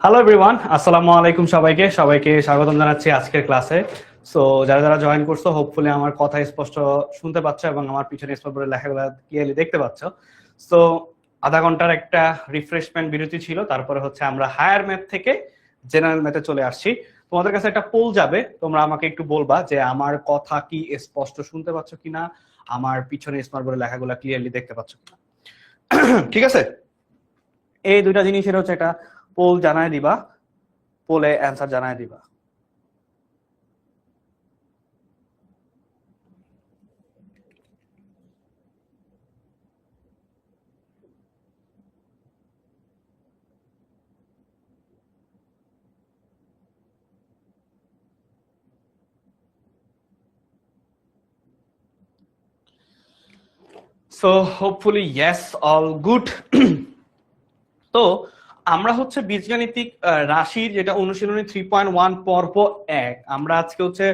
Hello everyone, আসসালামু আলাইকুম। সবাইকে সবাইকে স্বাগতম জানাচ্ছি আজকের ক্লাসে। সো যারা যারা জয়েন করছো, হোপফুলি আমার কথা স্পষ্ট শুনতে পাচ্ছ এবং আমার পিছনে স্পষ্ট লেখাগুলো ক্লিয়ারলি দেখতে পাচ্ছ। সো আধা ঘন্টার একটা রিফ্রেশমেন্ট বিরতি ছিল, তারপরে হচ্ছে আমরা হায়ার ম্যাথ থেকে জেনারেল ম্যাথে চলে আসছি। তোমাদের কাছে একটা পোল যাবে, তোমরা আমাকে একটু বলবা যে আমার কথা কি স্পষ্ট শুনতে পাচ্ছ কিনা, আমার পিছনে স্মার্ট বোর্ডে লেখাগুলো ক্লিয়ারলি দেখতে পাচ্ছ কিনা। ঠিক আছে, এই দুইটা জিনিসের হচ্ছে একটা পোল জানায় দিবা, পোলে অ্যান্সার জানায় দিবা। So hopefully yes, all good. তো আমরা হচ্ছে বীজগাণিতিক রাশির যেটা অনুশীলনী 3.1 পর্ব 1, আমরা আজকে হচ্ছে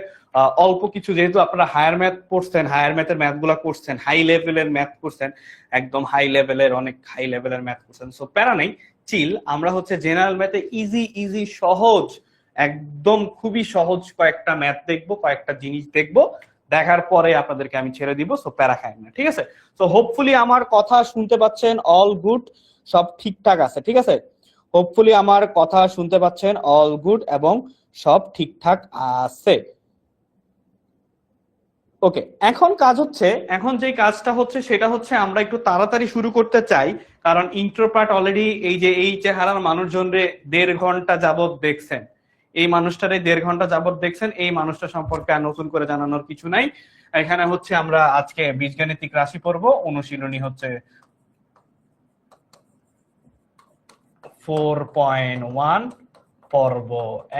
অল্প কিছু, যেহেতু আপনারা হায়ার ম্যাথ পড়ছেন, হায়ার ম্যাথের ম্যাথ গুলা করছেন, হাই লেভেলের ম্যাথ করছেন, একদম হাই লেভেলের, অনেক হাই লেভেলের ম্যাথ করছেন। সো প্যারা নেই, চিল। আমরা হচ্ছে জেনারেল ম্যাথে ইজি ইজি সহজ, একদম খুবই সহজ কয়েকটা ম্যাথ দেখবো, কয়েকটা জিনিস দেখবো, দেখার পরে আপনাদেরকে আমি ছেড়ে দিব। সো প্যারা খাই না, ঠিক আছে? সো হোপফুলি আমার কথা শুনতে পাচ্ছেন, অল গুড, সব ঠিকঠাক আছে, ঠিক আছে? হোপফুলি আমার কথা শুনতে পাচ্ছেন, অল গুড, এবং সব ঠিকঠাক আছে। ওকে, এখন কাজ হচ্ছে, এখন যে কাজটা হচ্ছে সেটা হচ্ছে আমরা একটু তাড়াতাড়ি শুরু করতে চাই, কারণ ইন্ট্রো পার্ট অলরেডি এই যে এই চেহারার মানুষজন রে 1.5 ঘন্টা যাবত দেখছেন, এই মানুষটারে 1.5 ঘন্টা যাবত দেখছেন, এই মানুষটা সম্পর্কে আর নতুন করে জানানোর কিছু নাই। এখানে হচ্ছে আমরা আজকে বীজগাণিতিক রাশি পড়ব, অনুশীলনী হচ্ছে 4.1 পর্ব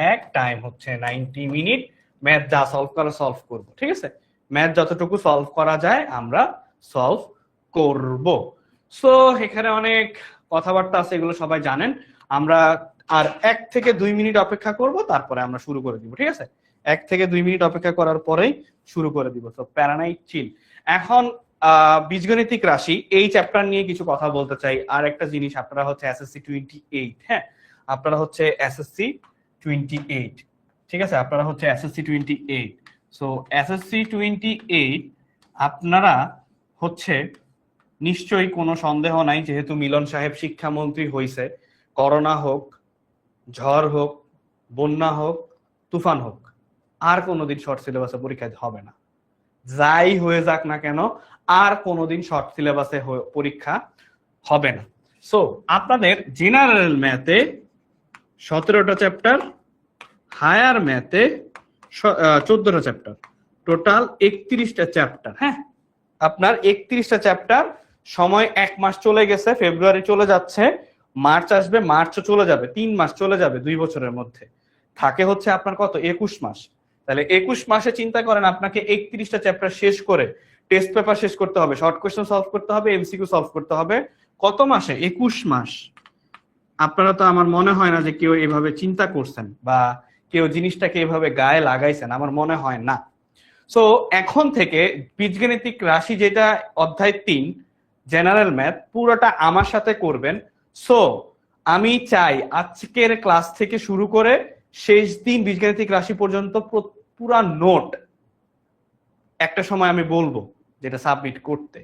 1, টাইম হচ্ছে 90 মিনিট। ম্যাথ যা সলভ করা সলভ করব, ঠিক আছে? ম্যাথ যতটুকু সলভ করা যায় আমরা সলভ করব। সো এখানে অনেক কথাবার্তা আছে, এগুলো সবাই জানেন। আমরা আর 1 থেকে 2 মিনিট অপেক্ষা করব, তারপরে আমরা শুরু করে দিব, ঠিক আছে? 1 থেকে 2 মিনিট অপেক্ষা করার পরেই শুরু করে দিব। তো প্যারানাই চিল। এখন বীজগণিতিক রাশি এই চ্যাপ্টার নিয়ে কিছু কথা বলতে চাই। আর একটা জিনিস, আপনারা হচ্ছে এসএসসি 28, হ্যাঁ, আপনারা হচ্ছে এসএসসি 28, ঠিক আছে? আপনারা হচ্ছে এসএসসি 28। সো এসএসসি 28 আপনারা হচ্ছে নিশ্চয়ই কোনো সন্দেহ নাই, যেহেতু মিলন সাহেব শিক্ষামন্ত্রী হইছে, করোনা হোক, ঝড় হোক, বন্যা হোক, তুফান হোক, আর কোনোদিন শর্ট সিলেবাসে পরীক্ষা হবে না। যাই হয়ে যাক না কেন, আর কোনোদিন শর্ট সিলেবাসে পরীক্ষা হবে না। সো আপনাদের জেনারেল ম্যাথে 17টা চ্যাপ্টার, হায়ার ম্যাথে 14টা চ্যাপ্টার, টোটাল 31টা চ্যাপ্টার। হ্যাঁ, আপনার 31টা চ্যাপ্টার, সময় 1 মাস চলে গেছে, ফেব্রুয়ারি চলে যাচ্ছে, মার্চ আসবে, মার্চও চলে যাবে, 3 মাস চলে যাবে 2 বছরের মধ্যে। থাকে হচ্ছে আপনার কত, 21 মাস। তাহলে 21 মাসে চিন্তা করেন, আপনাকে 31টা চ্যাপ্টার শেষ করে টেস্ট পেপার শেষ করতে হবে, শর্ট কোয়েশ্চেন সলভ করতে হবে, এমসিকিউ সলভ করতে হবে। কত মাসে? 21 মাস। আপনারা তো, আমার মনে হয় না যে কেউ এভাবে চিন্তা করছেন বা কেউ জিনিসটাকে এভাবে গায়ে লাগাইছেন, আমার মনে হয় না। সো এখন থেকে বীজগাণিতিক রাশি, যেটা অধ্যায় 3 জেনারেল ম্যাথ, পুরোটা আমার সাথে করবেন। সো আমি চাই আজকের ক্লাস থেকে শুরু করে শেষ দিন বীজগাণিতিক রাশি পর্যন্ত পুরা নোট একটা সময় আমি বলবো যেটা সাবমিট করতে,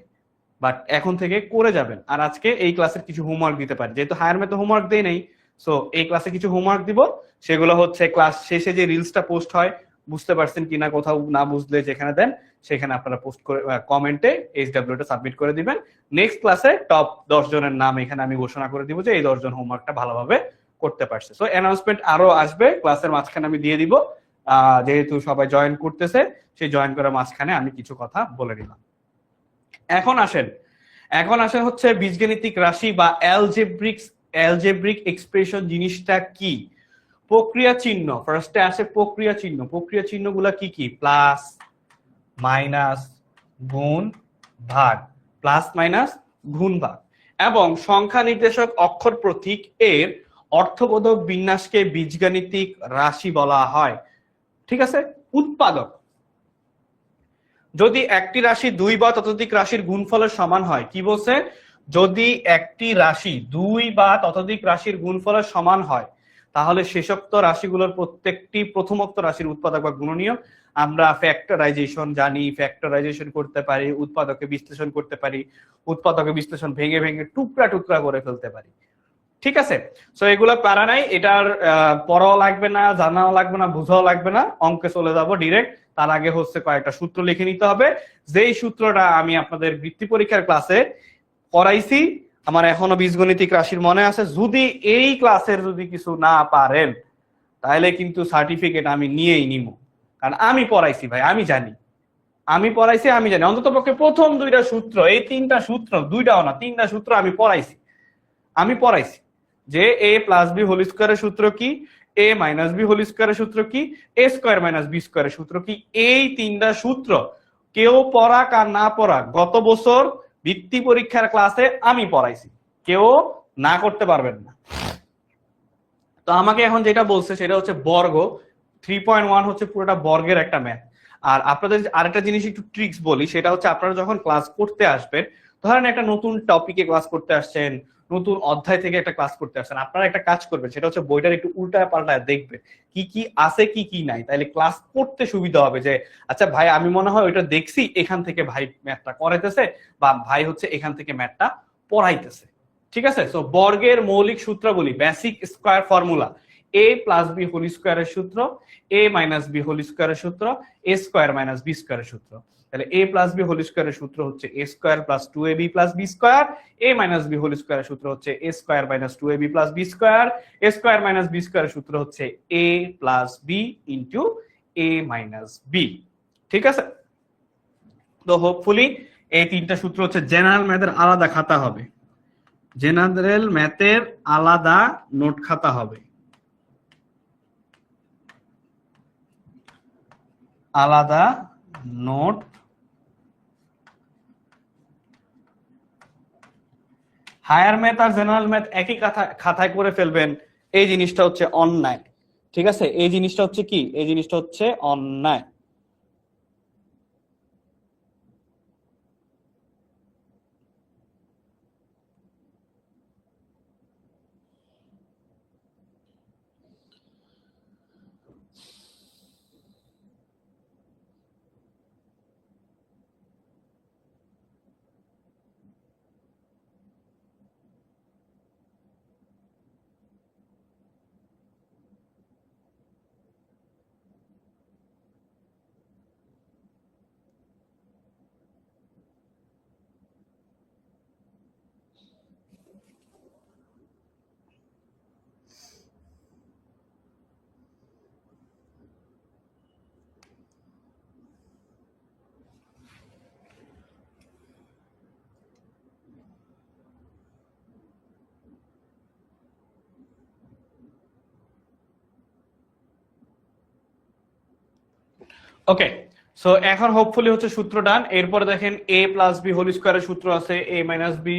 বাট এখন থেকে করে যাবেন। আর আজকে এই ক্লাসের কিছু হোমওয়ার্ক দিতে পারি, যেহেতু হায়ার ম্যাথে হোমওয়ার্ক দেই নাই, সো এই ক্লাসে কিছু হোমওয়ার্ক দিব। সেগুলো হচ্ছে ক্লাস শেষে যে রিলসটা পোস্ট হয়, বুঝতে পারছেন কিনা, কোথাও না বুঝলে যেখানে দেন সেখানে আপনারা পোস্ট করে কমেন্টে এইচডব্লিউটা সাবমিট করে দিবেন। নেক্সট ক্লাসে টপ 10 জনের নাম এখানে আমি ঘোষণা করে দিব যে এই 10 জন হোমওয়ার্কটা ভালোভাবে করতে পারছে। সো অ্যানাউন্সমেন্ট আরো আসবে, ক্লাসের মাঝখানে আমি দিয়ে দিব। যেহেতু সবাই জয়েন করতেছে, সেই জয়েন করার মাঝখানে আমি কিছু কথা বলে দিলাম। এখন আসেন হচ্ছে বীজগাণিতিক রাশি বা অ্যালজেব্রিক এক্সপ্রেশন জিনিসটা কি। প্রক্রিয়া চিহ্ন, ফার্স্টে আসে প্রক্রিয়া চিহ্ন। প্রক্রিয়া চিহ্নগুলো কি কি? প্লাস, মাইনাস, গুণ, ভাগ, প্লাস মাইনাস, গুণ, ভাগ, এবং সংখ্যা নির্দেশক অক্ষর প্রতীক এর অর্থবোধক বিন্যাসকে বীজগাণিতিক রাশি বলা হয়, ঠিক আছে? উৎপাদক, যদি একটি রাশি 2 বা ততোধিক রাশির গুণফলের সমান হয়, কি বলছে? যদি একটি রাশি 2 বা ততোধিক রাশির গুণফলের সমান হয়, তাহলে শেষোক্ত রাশিগুলোর প্রত্যেকটি প্রথমোক্ত রাশির উৎপাদক বা গুণনীয়ক আমরা ফ্যাক্টরাইজেশন জানি, ফ্যাক্টরাইজেশন করতে পারি, উৎপাদকে বিশ্লেষণ করতে পারি, উৎপাদকে বিশ্লেষণ ভেঙে ভেঙে টুকরা টুকরা করে ফেলতে পারি। ঠিক আছে, সো এগুলো প্যারা নাই, এটার পড়াও লাগবে না, জানাও লাগবে না, বুঝাও লাগবে না, অঙ্কে চলে যাব ডিরেক্ট। তার আগে হচ্ছে কয়েকটা সূত্র লিখে নিতে হবে, যেই সূত্রটা আমি আপনাদের বৃত্তি পরীক্ষার ক্লাসে পড়াইছি, আমার এখনো বীজগণিতিক রাশির মনে আছে। যদি এই ক্লাসের যদি কিছু না পারেন তাহলে কিন্তু সার্টিফিকেট আমি নিয়েই নিব, কারণ আমি পড়াইছি ভাই, আমি জানি, আমি পড়াইছি, আমি জানি। অন্তত পক্ষে প্রথম দুইটা সূত্র, এই তিনটা সূত্র, দুইটাও না তিনটা সূত্র আমি পড়াইছি যে এ প্লাস বি হোল স্কোয়ারের সূত্র কি, এ মাইনাস বি হোল স্কোয়ারের সূত্র কি, এ স্কোয়ার মাইনাস বি স্কোয়ারের সূত্র কি। এই তিনটা সূত্র কেউ পড়াক আর না পড়াক, গত বছর বৃত্তি পরীক্ষার ক্লাসে আমি পড়াইছি, কেউ না করতে পারবেন না। তো আমাকে এখন যেটা বলছে সেটা হচ্ছে বর্গ, 3.1 হচ্ছে পুরোটা বর্গের একটা ম্যাথ। আর আপনাদের আরেকটা জিনিস একটু ট্রিক্স বলি, সেটা হচ্ছে আপনারা যখন ক্লাস করতে আসবেন, ধরেন একটা নতুন টপিকে ক্লাস করতে আসছেন, নতুন অধ্যায় থেকে একটা ক্লাস করতে আসছেন, আপনারা একটা কাজ করবেন, সেটা হচ্ছে বইটার একটু উল্টায় পাল্টায় দেখবেন কি কি আছে কি কি নাই, তাইলে ক্লাস করতে সুবিধা হবে। যে আচ্ছা ভাই আমি মনে হয় ওইটা দেখছি, এখান থেকে ভাই ম্যাথটা করাইতেছে, বা ভাই হচ্ছে এখান থেকে ম্যাথটা পড়াইতেছে। ঠিক আছে, সো বর্গের মৌলিক সূত্রগুলি, basic square formula, a plus B whole স্কয়ারের সূত্র, এ মাইনাস বি হোল স্কয়ারের সূত্র, এ স্কয়ার মাইনাস বি স্কয়ারের সূত্র। তাহলে এ প্লাস বি হোল স্কয়ারের সূত্র হচ্ছে a square plus 2ab plus B square, a minus B whole স্কয়ারের সূত্র হচ্ছে a square minus 2ab plus B square, a square minus b স্কয়ারের সূত্র হচ্ছে a plus b into a minus b. ঠিক আছে, তো হোপফুলি এই তিনটা সূত্র হচ্ছে জেনারেল ম্যাথের আলাদা খাতা হবে, জেনারেল ম্যাথের আলাদা নোট খাতা হবে, আলাদা নোট। হায়ার ম্যাথ আর জেনারেল ম্যাথ একই খাতায় করে ফেলবেন, এই জিনিসটা হচ্ছে অন্যায়। ঠিক আছে, এই জিনিসটা হচ্ছে কি, এই জিনিসটা হচ্ছে অন্যায়। ওকে, সো এখন হোপফুলি হচ্ছে সূত্র ডান। এরপরে দেখেন এ প্লাস বি হোল স্কয়ারের সূত্র আছে a minus B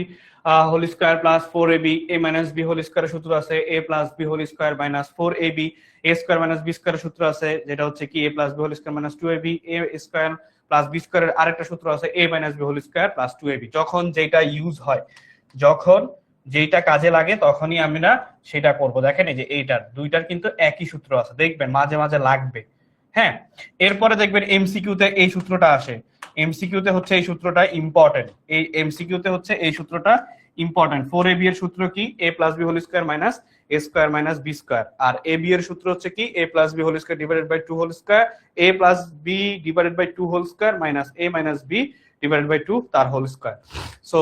whole square plus 4ab, a minus B whole স্কয়ারের সূত্র আছে a plus B whole square minus 4ab, a square minus b স্কয়ারের সূত্র আছে যেটা হচ্ছে কি a plus B whole square minus 2ab, a square plus b স্কয়ারের আরেকটা সূত্র আছে a minus B whole square plus 2ab। যখন যেটা ইউজ হয়, যখন যেটা কাজে লাগে তখনই আমরা সেটা করব। দেখেন এই যে এইটার দুইটার কিন্তু একই সূত্র আছে, দেখবেন মাঝে মাঝে লাগবে। হ্যাঁ, এরপরে দেখবেন এমসিকিউতে এই সূত্রটা আসে, এমসিকিউতে হচ্ছে এই সূত্রটা ইম্পর্টেন্ট, এই এমসিকিউতে হচ্ছে এই সূত্রটা ইম্পর্টেন্ট। 4ab এর সূত্র কি a plus b whole square minus a square minus b square, আর ab এর সূত্র হচ্ছে কি a plus b whole square divided by 2 whole square, a plus b divided by 2 whole square minus a minus b divided by 2 তার whole square. So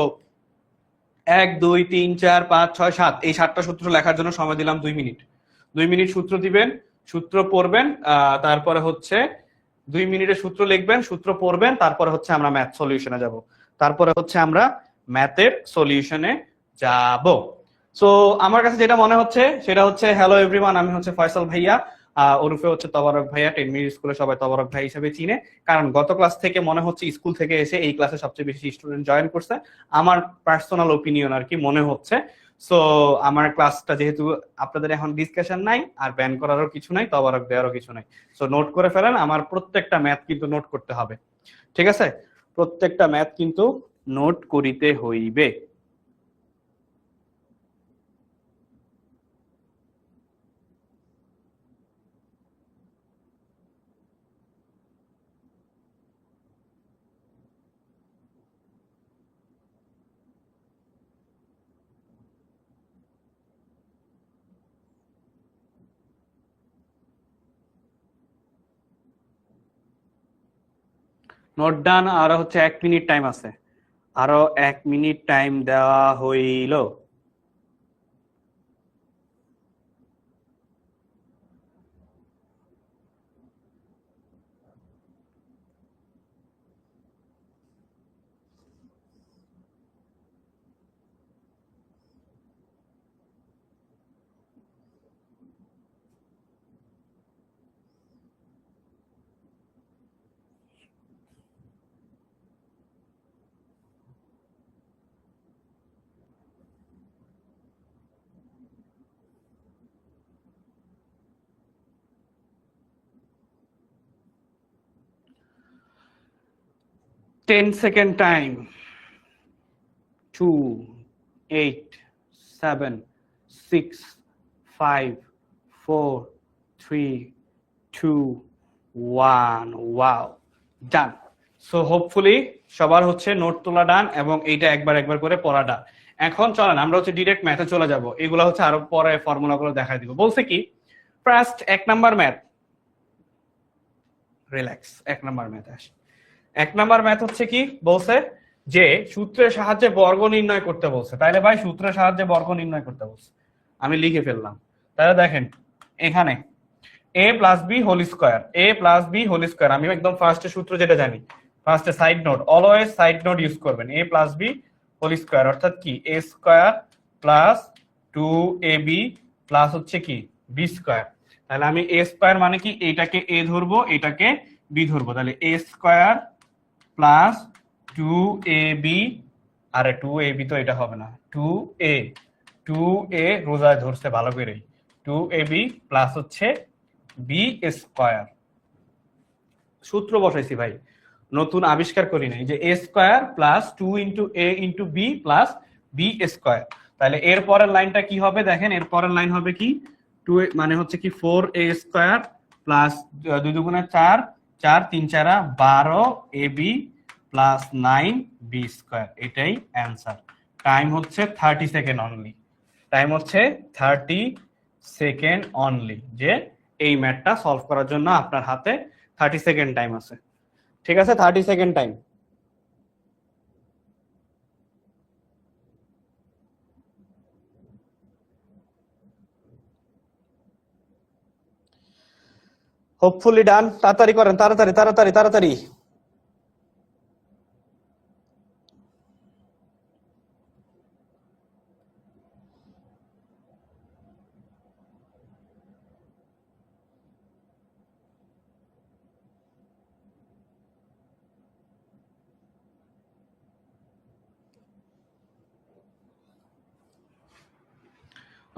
1 2 3 4 5 6 7 এই 7টা সূত্র লেখার জন্য সময় দিলাম 2 মিনিট। 2 মিনিট সূত্র দিবেন, সূত্র পড়বেন, তারপরে হচ্ছে 2 মিনিটের সূত্র লিখবেন, সূত্র পড়বেন, তারপরে হচ্ছে আমরা ম্যাথ সলিউশনে যাব, তারপরে হচ্ছে আমরা ম্যাথের সলিউশনে যাব। সো আমার কাছে যেটা মনে হচ্ছে সেটা হচ্ছে, হ্যালো এভরিওয়ান, আমি হচ্ছে ফয়সাল ভাইয়া, ওরফে হচ্ছে তবারক ভাইয়া। 10 মিনিট স্কুলে সবাই তবারক ভাই হিসেবে চিনে, কারণ গত ক্লাস থেকে মনে হচ্ছে স্কুল থেকে এসে এই ক্লাসে সবচেয়ে বেশি স্টুডেন্ট জয়েন করছে, আমার পার্সোনাল ওপিনিয়ন আর কি মনে হচ্ছে। সো আমার ক্লাসটা যেহেতু আপনাদের এখন ডিসকাশন নাই, আর ব্যান করারও কিছু নাই, তবারক দেওয়ারও কিছু নাই, সো নোট করে ফেলেন। আমার প্রত্যেকটা ম্যাথ কিন্তু নোট করতে হবে, ঠিক আছে? প্রত্যেকটা ম্যাথ কিন্তু নোট করিতে হইবে। নোট ডান। আরো হচ্ছে 1 মিনিট টাইম আছে, আরো 1 মিনিট টাইম দেওয়া হইল। Ten second time. 2, 8, 7, 6, 5, 4, 3, 2, 1। ওয়াও, ডান। সো হোপফুলি সবার হচ্ছে নোট তোলা ডান এবং এইটা একবার একবার করে পড়া ডান। এখন চলেন আমরা হচ্ছে ডিরেক্ট ম্যাথে চলে যাব, এগুলো হচ্ছে আরো পরে ফর্মুলাগুলো দেখাই দিব। বলছে কি first 1 number math, relax, 1 number math আসে। 1 নাম্বার ম্যাথ হচ্ছে কি বলছে যে সূত্রের সাহায্যে বর্গ নির্ণয় করতে বলছে। তাইলে ভাই সূত্রের সাহায্যে বর্গ নির্ণয় করতে বলছে, আমি লিখে ফেললাম। তাহলে দেখেন এখানে a plus B whole square, a plus B whole square, আমি একদম ফার্স্টে সূত্র যেটা জানি, ফার্স্টে side note, always side note use করবেন। a plus B whole square অর্থাৎ কি a square plus 2ab plus হচ্ছে কি b স্কোয়ার। তাহলে আমি a স্কোয়ার মানে কি এটাকে a ধরবো, এটাকে b ধরবো, তাহলে a স্কোয়ার প্লাস 2ab, আরে 2ab তো এটা হবে না, 2a রোজায় ধরছে ভালো করে, 2ab প্লাস হচ্ছে বি স্কোয়ার। সূত্র বসাইছি ভাই, নতুন আবিষ্কার করি নাই, যে a square plus 2 × a × b plus B square. তাহলে এর পরের লাইনটা কি হবে দেখেন, এর পরের লাইন হবে কি 2 মানে হচ্ছে কি 4a square plus 2 × 4, 4 3 4 12ab plus 9b square. এটাই অ্যান্সার। টাইম হচ্ছে 30 সেকেন্ড অনলি, টাইম হচ্ছে 30 সেকেন্ড অনলি, যে এই ম্যাথটা সলভ করার জন্য আপনার হাতে 30 সেকেন্ড টাইম আছে। ঠিক আছে, 30 সেকেন্ড টাইম। হোপফুলি ডান। তাড়াতাড়ি করেন, তাড়াতাড়ি তাড়াতাড়ি তাড়াতাড়ি।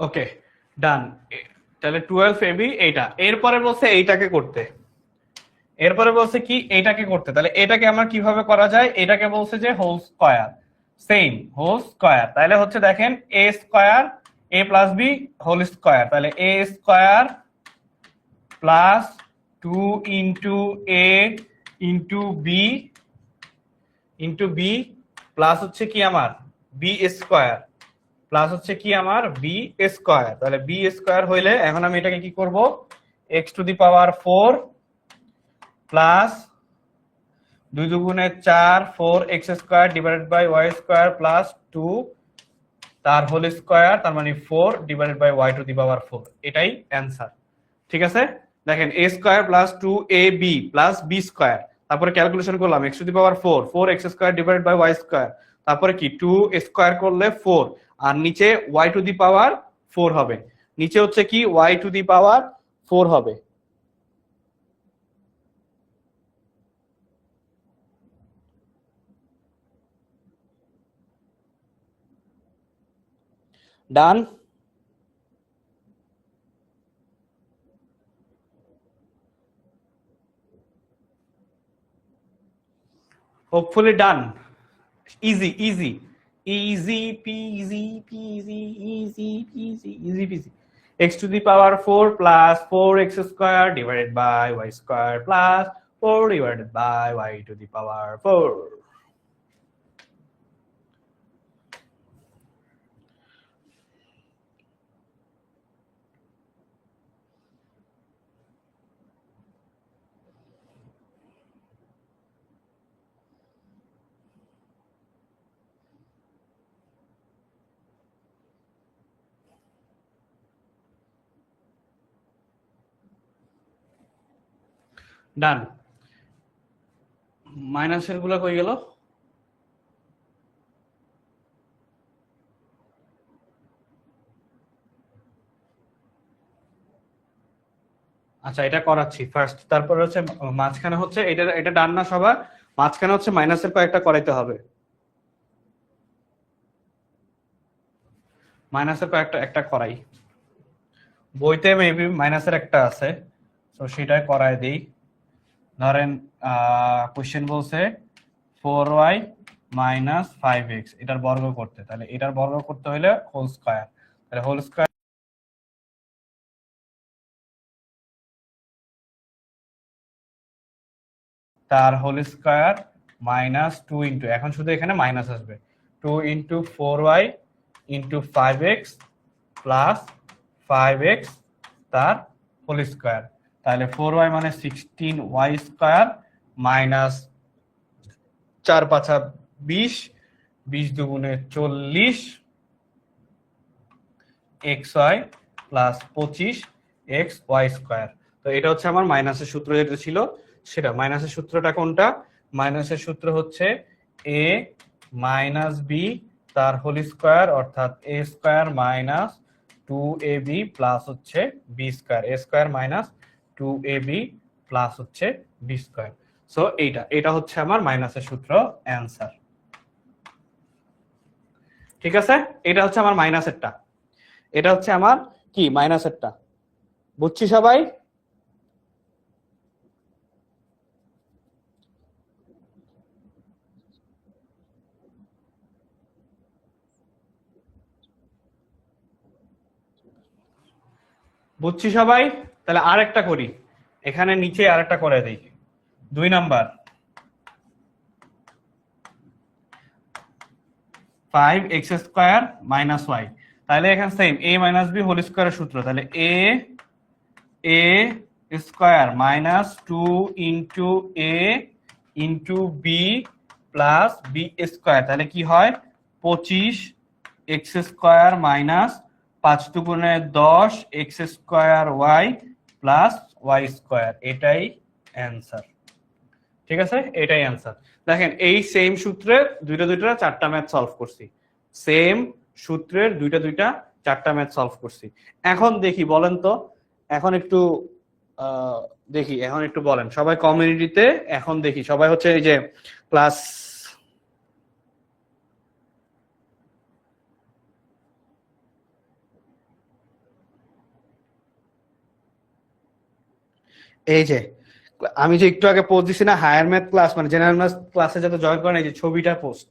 ওকে, ডান। তাহলে 12ab এইটা, এরপরে বলছে এইটাকে করতে, এরপরে বলছে কি এটাকে করতে। তাহলে এটাকে আমরা কিভাবে করা যায়, এটাকে বলছে যে whole square, same whole square. তাহলে হচ্ছে দেখেন a square a plus B whole square, তাহলে a square plus 2 × a × b plus হচ্ছে কি আমার বি স্কয়ার, প্লাস হচ্ছে কি আমার বি স্কয়ার। তাহলে বি স্কয়ার হইলে এখন আমি এটাকে কি করব, x⁴ plus 2 × 4 4x² divided by y² plus 2 তার হোল স্কয়ার, তার মানে 4 ডিভাইডেড বাই y⁴। এটাই অ্যান্সার। ঠিক আছে, দেখেন a square plus 2ab plus b square, তারপরে ক্যালকুলেশন করলাম x⁴ 4x² divided by y², তারপরে কি 2 স্কয়ার করলে 4, আর নিচে y⁴ হবে, নিচে হচ্ছে কি y⁴ হবে। Done. Hopefully done. Easy easy easy peasy peasy easy peasy easy peasy. x⁴ plus 4x² divided by y² plus 4 divided by y⁴। Done. মাইনাসের গুলা কই গেল? আচ্ছা, এটা করাচ্ছি ফার্স্ট, তারপরে হচ্ছে মাঝখানে হচ্ছে এটা এটা ডান না সবার, মাঝখানে হচ্ছে মাইনাসের কয়েকটা করাইতে হবে। মাইনাসের কয়েকটা একটা করাই, বইতে মেবি মাইনাসের একটা আছে, তো সেটাই করাই দিই। ধরেন কোশ্চেন বলছে 4y মাইনাস 5x এটার বর্গ করতে, তাহলে এটার বর্গ করতে হলে হোল স্কয়ার, তাহলে হোল স্কয়ার তার হোল স্কয়ার মাইনাস 2 ইন্টু, এখন শুধু এখানে মাইনাস আসবে, 2 into 4y into 5x plus 5x তার হোল স্কয়ার, তাহলে 4y মানে 16y স্কয়ার মাইনাস 4 5 20, 20 দুগুণে 40 xy প্লাস 25 xy স্কয়ার। তো এটা হচ্ছে আমার মাইনাসের সূত্র যেটা ছিল সেটা। মাইনাসের সূত্রটা কোনটা? মাইনাসের সূত্র হচ্ছে a মাইনাস বি তার হোল স্কয়ার, অর্থাৎ a square minus 2ab plus হচ্ছে b square, a square minus 2ab plus হচ্ছে b স্কয়ার। সো এটা হচ্ছে আমার মাইনাসের সূত্র, অ্যান্সার। ঠিক আছে, এটা হচ্ছে আমার মাইনাসেরটা, এটা হচ্ছে আমার কি মাইনাসেরটা, বুঝছি সবাই? বুঝছি সবাই? তাহলে আরেকটা করি, এখানে নিচে আরেকটা করে দিই, 2 number 5x square minus y, তাহলে এখানে same a minus B whole স্কয়ারের সূত্র, তাহলে a square minus 2 into a into b plus B square, তাহলে কি হয় 25 এক্স স্কয়ার মাইনাস 5 দুগুণে 10 X square Y plus Y square, এটাই অ্যান্সার। ঠিক আছে, এটাই অ্যান্সার। দেখেন এই সেম সূত্রের দুইটা চারটা ম্যাথ সলভ করছি, সেম সূত্রের দুইটা চারটা ম্যাথ সলভ করছি। এখন দেখি বলেন তো, এখন একটু দেখি, এখন একটু বলেন সবাই কমিউনিটিতে, এখন দেখি সবাই হচ্ছে এই যে ক্লাস এই যে আমি যে একটু আগে পোস্ট দিছি না হায়ার ম্যাথ ক্লাস, মানে জেনারেল ম্যাথ ক্লাসে যাতে জয়েন করেন, এই যে ছবিটা পোস্ট,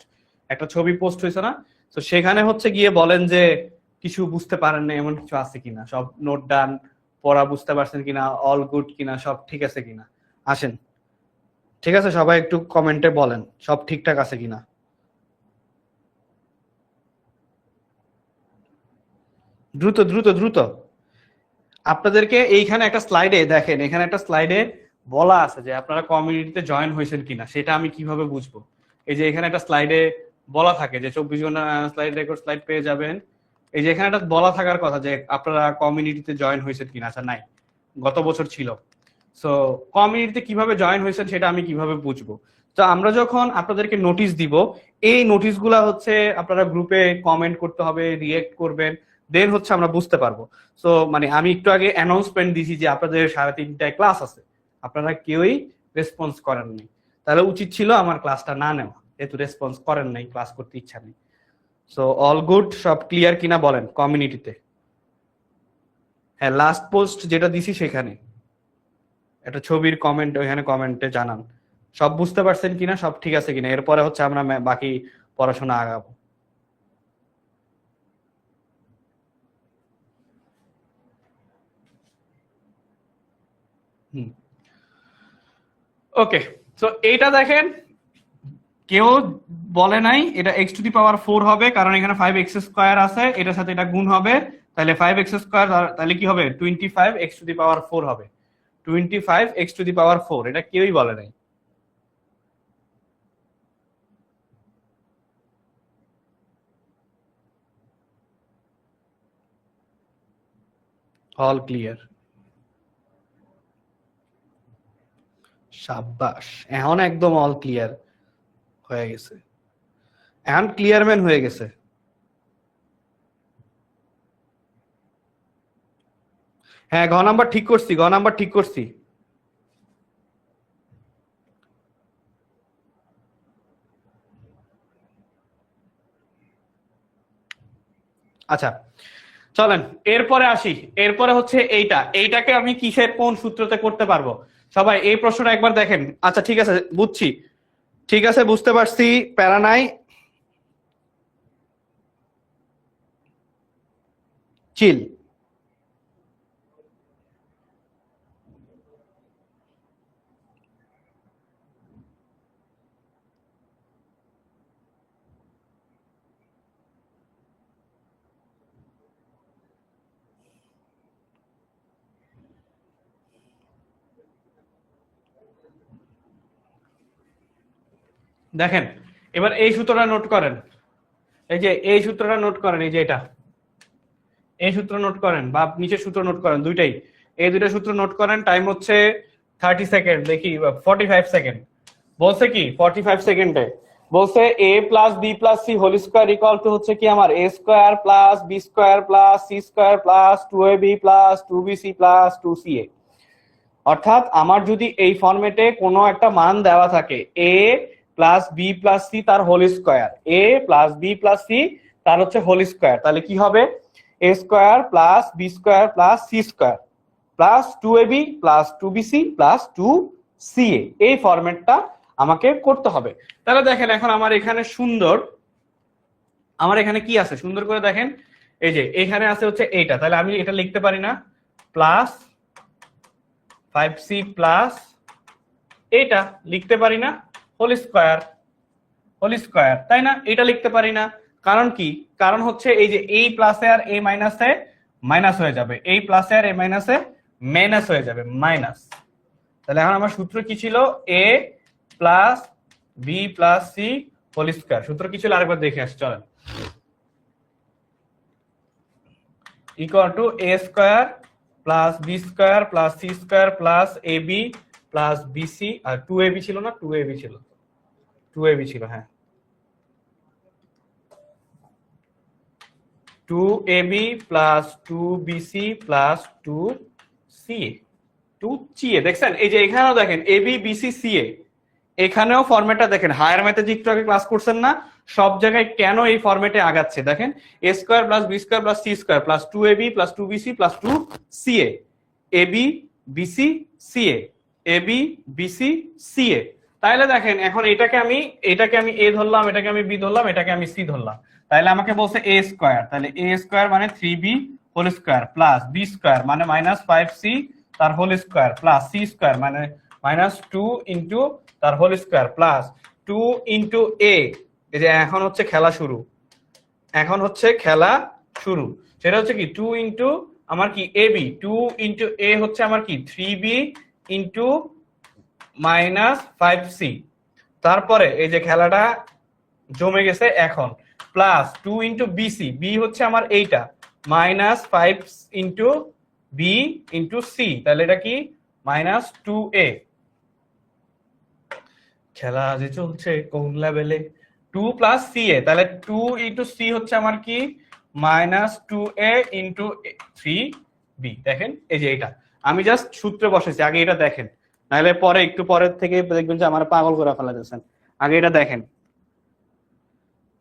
একটা ছবি পোস্ট হয়েছে না, তো সেখানে হচ্ছে গিয়ে বলেন যে কিছু বুঝতে পারেন না এমন কিছু আছে কিনা, সব নোট ডান, পড়া বুঝতে পারছেন কিনা, অল গুড কিনা, সব ঠিক আছে কিনা, আসেন। ঠিক আছে, সবাই একটু কমেন্টে বলেন সব ঠিকঠাক আছে কিনা। দ্রুত দ্রুত দ্রুত। আপনাদেরকে এইখানে একটা স্লাইডে দেখেন, এখানে একটা স্লাইডে বলা আছে যে আপনারা কমিউনিটিতে জয়েন হয়েছেন কিনা, সেটা আমি কিভাবে বুঝবো? এই যে এখানে একটা স্লাইডে বলা থাকে যে 24 ঘন্টা স্লাইড রেকর্ড স্লাইড পেয়ে যাবেন, এই যে এখানে একটা বলা থাকার কথা যে আপনারা কমিউনিটিতে জয়েন হয়েছেন কিনা। আচ্ছা নাই, গত বছর ছিল। সো কমিউনিটিতে কিভাবে জয়েন হয়েছেন সেটা আমি কিভাবে বুঝবো? তো আমরা যখন আপনাদেরকে নোটিশ দিব, এই নোটিশগুলা হচ্ছে আপনারা গ্রুপে কমেন্ট করতে হবে, রিয়েক্ট করবেন, দেন হচ্ছে আমরা বুঝতে পারবো। সো মানে আমি একটু আগে অ্যানাউন্সমেন্ট দিছি যে আপনাদের 3:30টায় ক্লাস আছে, আপনারা কেউই রেসপন্স করেননি, তাহলে উচিত ছিল আমার ক্লাসটা না নেওয়া, যেহেতু রেসপন্স করেন নাই, ক্লাস করতে ইচ্ছা নেই। সো অল গুড, সব ক্লিয়ার কিনা বলেন কমিউনিটিতে। হ্যাঁ, লাস্ট পোস্ট যেটা দিছি সেখানে একটা ছবির কমেন্ট, ওইখানে কমেন্টে জানান সব বুঝতে পারছেন কিনা, সব ঠিক আছে কিনা, এরপরে হচ্ছে আমরা বাকি পড়াশোনা আগাবো। হুম, ওকে। তো এইটা দেখেন, কেউ বলে নাই এটা x⁴ হবে, কারণ এখানে 5x² আছে, এটার সাথে এটা গুণ হবে, তাহলে 5x², তাহলে কি হবে 25x⁴ হবে, 25x⁴, এটা কেউই বলে নাই। All clear. সাব্বাস, এখন একদম অল ক্লিয়ার হয়ে গেছে, এখন ক্লিয়ার ম্যান হয়ে গেছে। হ্যাঁ, ঘ নাম্বার ঠিক করছি, ঘ নাম্বার ঠিক করছি। আচ্ছা চলেন এরপরে আসি। এরপরে হচ্ছে এইটাকে আমি কিসের কোন সূত্রতে করতে পারবো? সবাই এই প্রশ্নটা একবার দেখেন। আচ্ছা ঠিক আছে, বুঝছি, ঠিক আছে, বুঝতে পারছি, প্যারা নাই, চিল। দেখেন এবার এই সূত্রটা নোট করেন, এই যে এই সূত্রটা নোট করেন, এই যে এটা, এই সূত্র নোট করেন বা নিচের সূত্র নোট করেন, দুইটাই, এই দুইটা সূত্র নোট করেন। টাইম হচ্ছে 30 সেকেন্ড, দেখি 45 সেকেন্ড। বলছে কি 45 সেকেন্ডে বলছে a plus B plus C whole square equal to হচ্ছে কি আমার a square plus B square plus C square plus 2ab plus 2bc plus 2ca। অর্থাৎ আমার যদি এই ফরম্যাটে কোনো একটা মান দেওয়া থাকে a plus B plus c তার whole square, a plus B plus c তার হচ্ছে হোল স্কোয়ার, তাহলে কি হবে a square plus B square plus C square plus 2ab plus 2bc plus 2ca। এই ফরম্যাটটা আমাকে করতে হবে। তাহলে দেখেন এখন আমার এখানে সুন্দর, আমার এখানে কি আছে সুন্দর করে দেখেন, এই যে এখানে আছে হচ্ছে এইটা, তাহলে আমি এটা লিখতে পারি না প্লাস 5c প্লাস এটা লিখতে পারি না হোল স্কোয়ার, হোল স্কোয়ার, তাই না? এটা লিখতে পারি না, কারণ কি? কারণ হচ্ছে এই যে এই প্লাসে আর এই মাইনাসে মাইনাস হয়ে যাবে, এই প্লাসে আর এই মাইনাসে মাইনাস হয়ে যাবে, মাইনাস। তাহলে এখন আমার সূত্র কি ছিল? a plus B plus C whole square. সূত্র কি ছিল আরেকবার দেখে আসি চলেন। Equal to a square plus B square plus C square plus ab plus BC, আর 2ab ছিল না, 2ab ছিল, 2ab ছিল, হ্যাঁ, 2ab plus 2bc plus 2ca, 2ca। দেখছেন এই যে এখানেও দেখেন ab bc ca, এখানেও ফরম্যাটটা দেখেন, হায়ার ম্যাথে যে একটু আগে ক্লাস করছেন না, সব জায়গায় কেন এই ফরম্যাটে আগাচ্ছে দেখেন, a square plus B square plus C square plus 2ab plus 2bc plus 2ca, ab bc ca, ab bc ca। তাহলে দেখেন এখন এটাকে আমি a ধরলাম, এটাকে আমি b ধরলাম, এটাকে আমি c ধরলাম, তাহলে আমাকে বলছে a স্কোয়ার, তাহলে a স্কোয়ার মানে 3b whole square plus b square মানে মাইনাস 5c তার whole square plus c square মানে মাইনাস 2 ইন্টু তার whole square plus 2 into a। এই যে এখন হচ্ছে খেলা শুরু, এখন হচ্ছে খেলা শুরু, সেটা হচ্ছে কি 2 ইন্টু আমার কি ab, 2 ইন্টু a হচ্ছে আমার কি 3b ইন্টু মাইনাস 5c। তারপরে এই যে খেলাটা জমে গেছে এখন, প্লাস 2 ইন্টু বিসি, বি হচ্ছে আমার এইটা, minus 5 into B into C, তাহলে এটা কি মাইনাস 2a। খেলা যে চলছে কোন লেভেলে, 2 প্লাস সি এ, তাহলে 2 ইন্টু সি হচ্ছে আমার কি মাইনাস 2a ইন্টু 3b। দেখেন এই যে এটা আমি জাস্ট সূত্রে বসেছি, আগে এটা দেখেন, নাহলে পরে একটু পরের থেকে দেখবেন যে আমার পাগল করে ফেলা যাচ্ছেন। আগে এটা দেখেন,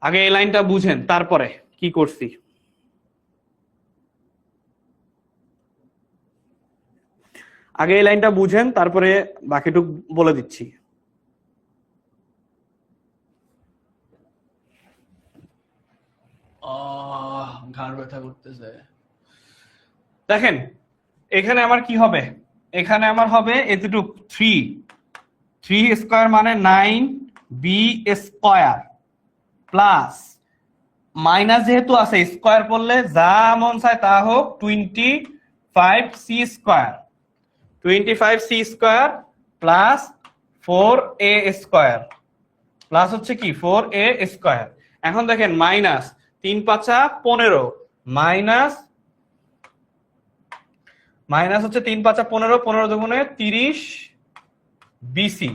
আগে এই লাইনটা বুঝেন, তারপরে কি করছি। আগে এই লাইনটা বুঝেন, তারপরে বাকিটুক বলে দিচ্ছি। ঘাড় ব্যথা করতেছে। দেখেন এখানে আমার কি হবে, এখানে আমার হবে এতটুক 3 স্কোয়ার মানে 9b স্কোয়ার প্লাস মাইনাস যেহেতু আছে স্কোয়ার পড়লে যা মন চায় তা হোক 25c square, 25c square plus 4a square plus হচ্ছে কি 4a স্কোয়ার। এখন দেখেন মাইনাস 3 5 15, মাইনাস মাইনাস হচ্ছে 3 5 15, 15 দুগুণে 30 বিসি।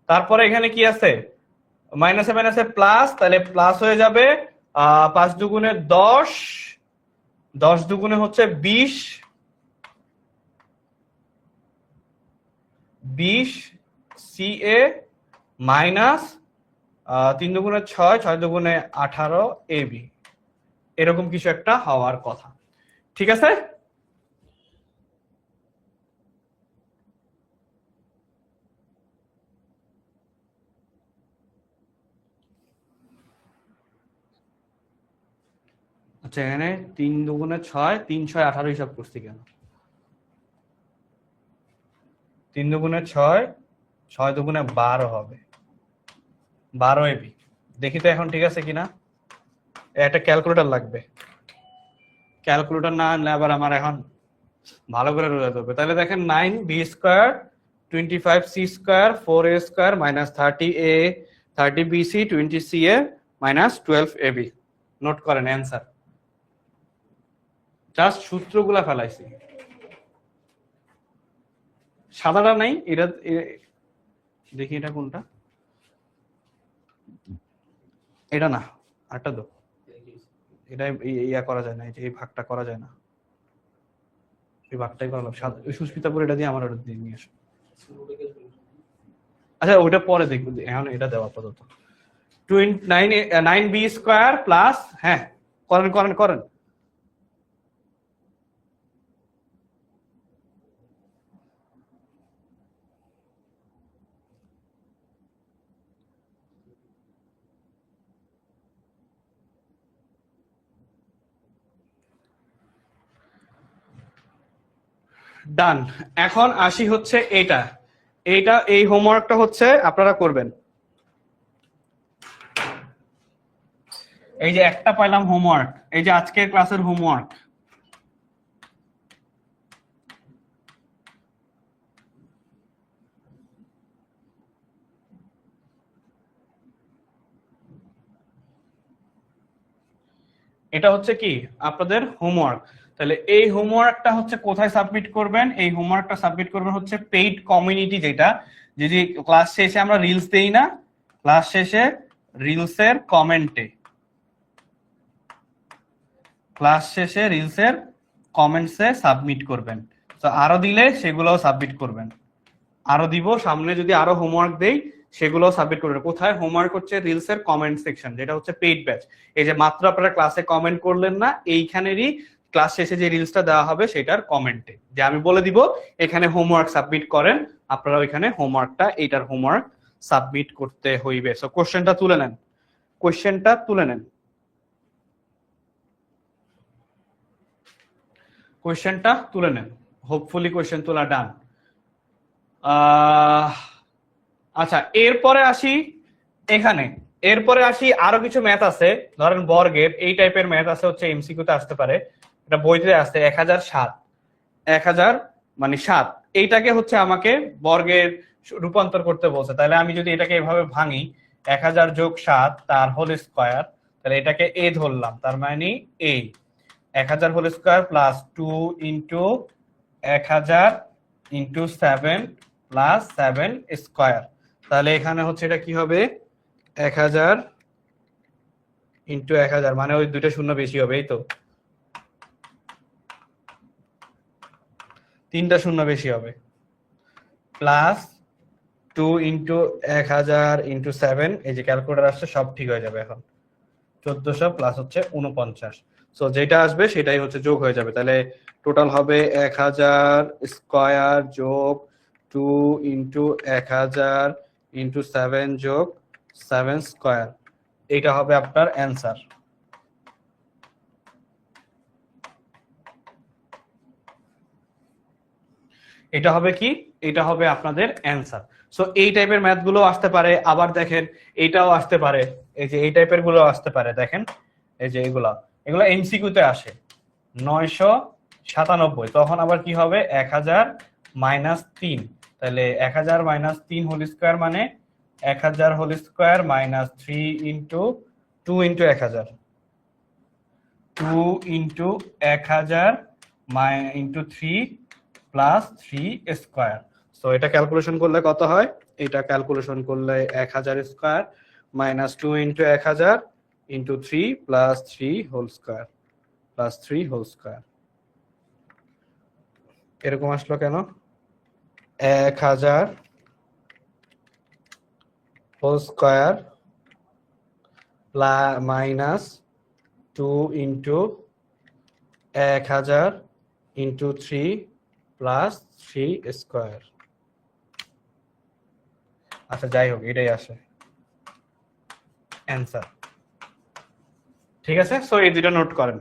তারপরে এখানে কি আছে, মাইনাসে মাইনাসে প্লাস, তাহলে প্লাস হয়ে যাবে 5 দুগুণে 10, 10 দুগুণে হচ্ছে 20, 20 সিএ মাইনাস 3 দুগুণে 6, 6 দুগুণে 18 এবি, এরকম কিছু একটা হওয়ার কথা। ঠিক আছে, আচ্ছা এখানে 3 দুগুণে 6, 3 6 18 হিসাব করছি কেন? 3 দুগুণে 6, 6 দুগুণে 12 হবে, 12 এবি। দেখি তো এখন ঠিক আছে কিনা, একটা ক্যালকুলেটর লাগবে, ক্যালকুলেটর না আনলে আবার আমার এখন ভালো করে বোঝাতে হবে। তাহলে দেখেন 9b square 25c square 4a square minus 30a 30bc 20ca minus 12ab। Note করেন অ্যান্সার, জাস্ট সূত্রগুলা ফেলাইছি, সাদাটা নাই এটা। দেখি এটা কোনটা, এটা না, আরেকটা তো, এটা ইয়া করা যায় না, এই ভাগটা করা যায় না, এই ভাগটাই করা লাগবে। ওই সুস্মিতাপুর এটা দিয়ে আমার ওটা দিয়ে নিয়ে আসো। আচ্ছা ওটা পরে দেখবো, এখন এটা দেওয়া আপাতত। 9b স্কয়ার প্লাস, হ্যাঁ করেন করেন করেন, ডান। এখন আসি হচ্ছে এটা, এই হোমওয়ার্কটা হচ্ছে আপনারা করবেন। এই যে একটা পাইলাম হোমওয়ার্ক, এই যে আজকের ক্লাসের হোমওয়ার্ক, এটা হচ্ছে কি আপনাদের হোমওয়ার্ক। তাহলে এই হোমওয়ার্কটা হচ্ছে কোথায় সাবমিট করবেন? এই হোমওয়ার্কটা সাবমিট করবেন হচ্ছে পেইড কমিউনিটি, যেটা যদি ক্লাস শেষে আমরা রিলস দেই না, ক্লাস শেষে রিলসের কমেন্টে, ক্লাস শেষে রিলসের কমেন্টসে সাবমিট করবেন। তো আরো দিলে সেগুলোও সাবমিট করবেন, আরো দিব সামনে যদি আরো হোমওয়ার্ক দেই সেগুলোও সাবমিট করবেন। কোথায় হোমওয়ার্ক? হচ্ছে রিলসের কমেন্ট সেকশন, যেটা হচ্ছে পেইড ব্যাচ। এই যে মাত্র আপনারা ক্লাসে কমেন্ট করলেন না, এইখানেরই ক্লাস শেষে যে রিলসটা দেওয়া হবে সেটার কমেন্টে যে আমি বলে দিব এখানে হোমওয়ার্ক সাবমিট করেন, আপনারা ওইখানে হোমওয়ার্কটা, এইটার হোমওয়ার্ক সাবমিট করতে হইবে। সো কোশ্চেনটা তুলে নেন, কোশ্চেনটা তুলে নেন, কোশ্চেনটা তুলে নেন। হোপফুলি কোশ্চেন তোলা ডান। আচ্ছা এরপরে আসি এখানে, এরপরে আসি আরো কিছু ম্যাথ আছে, ধরেন বর্গের এই টাইপের ম্যাথ আছে, হচ্ছে এমসিকিউতে আসতে পারে, এটা বইতে আছে 1007, 1000 মানে 7, এইটাকে হচ্ছে আমাকে বর্গের রূপান্তর করতে বলছে। তাহলে আমি যদি এটাকে এভাবে ভাঙি, 1000 যোগ 7 তার হোল স্কয়ার, তাহলে এটাকে এ ধরলাম, তার মানে A 1000 whole square plus 2 into 1000 into 7 plus 7 square. তাহলে এখানে হচ্ছে এটা কি হবে, 1000 ইন্টু 1000, মানে ওই দুইটা শূন্য বেশি হবে, এই তো তিনটা শূন্য বেশি হবে, প্লাস 2 ইন্টু 1000 ইন্টু 7, এই যে ক্যালকুলেটর আসছে সব ঠিক হয়ে যাবে এখন, 1400 প্লাস হচ্ছে 49। সো যেটা আসবে সেটাই হচ্ছে যোগ হয়ে যাবে। তাহলে টোটাল হবে 1000 স্কয়ার যোগ 2 ইন্টু 1000 ইন্টু 7 যোগ 7 স্কয়ার, এইটা হবে আপনার অ্যান্সার। এটা হবে কি, এটা হবে আপনাদের অ্যান্সার। সো এই টাইপের ম্যাথ গুলো আসতে পারে, আবার দেখেন এইটাও আসতে পারে, এই যে এই টাইপের গুলো আসতে পারে, দেখেন এই যে এগুলা এমসিকিউতে আসে 997, তখন আবার কি হবে 1000 মাইনাস 3, তাহলে 1000 মাইনাস 3 হোল স্কয়ার মানে 1000 whole square minus 3 into 2 into 1000, 2 into 1000 into 3 plus 3 square. So এটা ক্যালকুলেশন করলে কত হয়? এটা ক্যালকুলেশন করলে 1000 square minus 2 into 1000 into 3 plus 3 whole square plus 3 whole square. এরকম আসলো কেন? 1000 whole square minus 2 into 1000 into 3 plus 3 square. আচ্ছা যাই হোক, এটাই আসে অ্যান্সার। ঠিক আছে, সো এই দুইটা নোট করেন।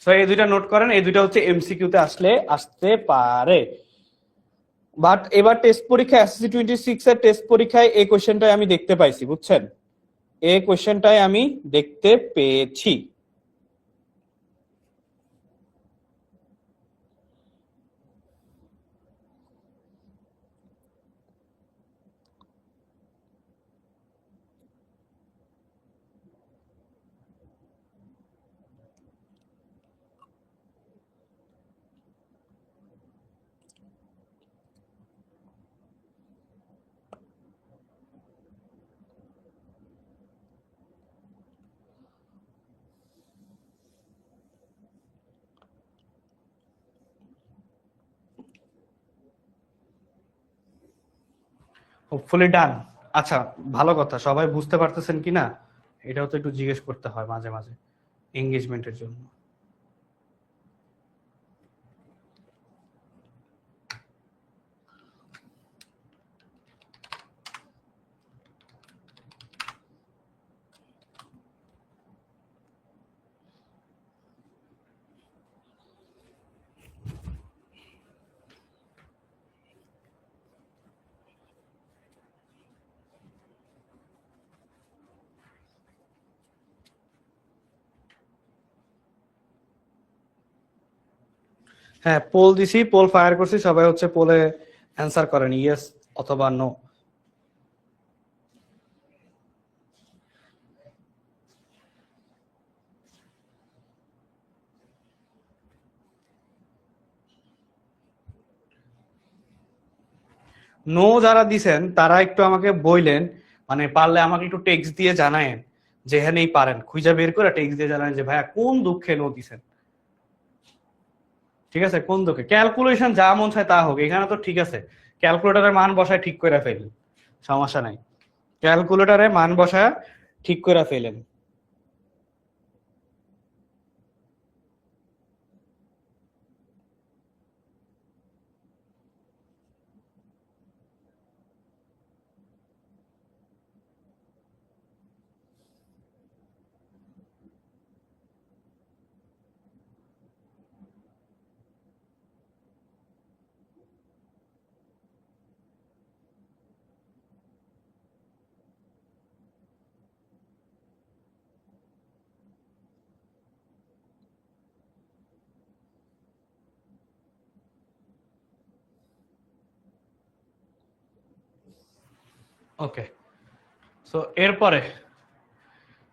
সো এই দুইটা নোট করেন, এই দুইটা হচ্ছে এমসিকিউতে আসতে পারে। বাট এবার টেস্ট পরীক্ষা এসএসসি 26 এর টেস্ট পরীক্ষায় এই কোশ্চেনটাই আমি দেখতে পাইছি, বুঝছেন? এই কোশ্চেনটাই আমি দেখতে পেয়েছি। হোপফুলি ডান। আচ্ছা, ভালো কথা, সবাই বুঝতে পারতেছেন কিনা এটাও তো একটু জিজ্ঞেস করতে হয় মাঝে মাঝে এঙ্গেজমেন্টের জন্য। হ্যাঁ, পোল দিছি, পোল ফায়ার করছি, সবাই হচ্ছে পোলে অ্যান্সার করেন ইয়েস অথবা নো। নো যারা দিছেন তারা একটু আমাকে বইলেন, মানে পারলে আমাকে একটু টেক্সট দিয়ে জানায়েন, যেখানেই পারেন খুঁজে বের করে টেক্সট দিয়ে জানান যে ভাইয়া কোন দুঃখে নো দিছেন। ঠিক আছে, কোন দুঃখে? ক্যালকুলেশন যা মন চায় তা হোক, এখানে তো ঠিক আছে ক্যালকুলেটরের মান বসায় ঠিক করে ফেলি, সমস্যা নাই। ক্যালকুলেটরে মান বসায় ঠিক করে ফেলেন। ওকে, সো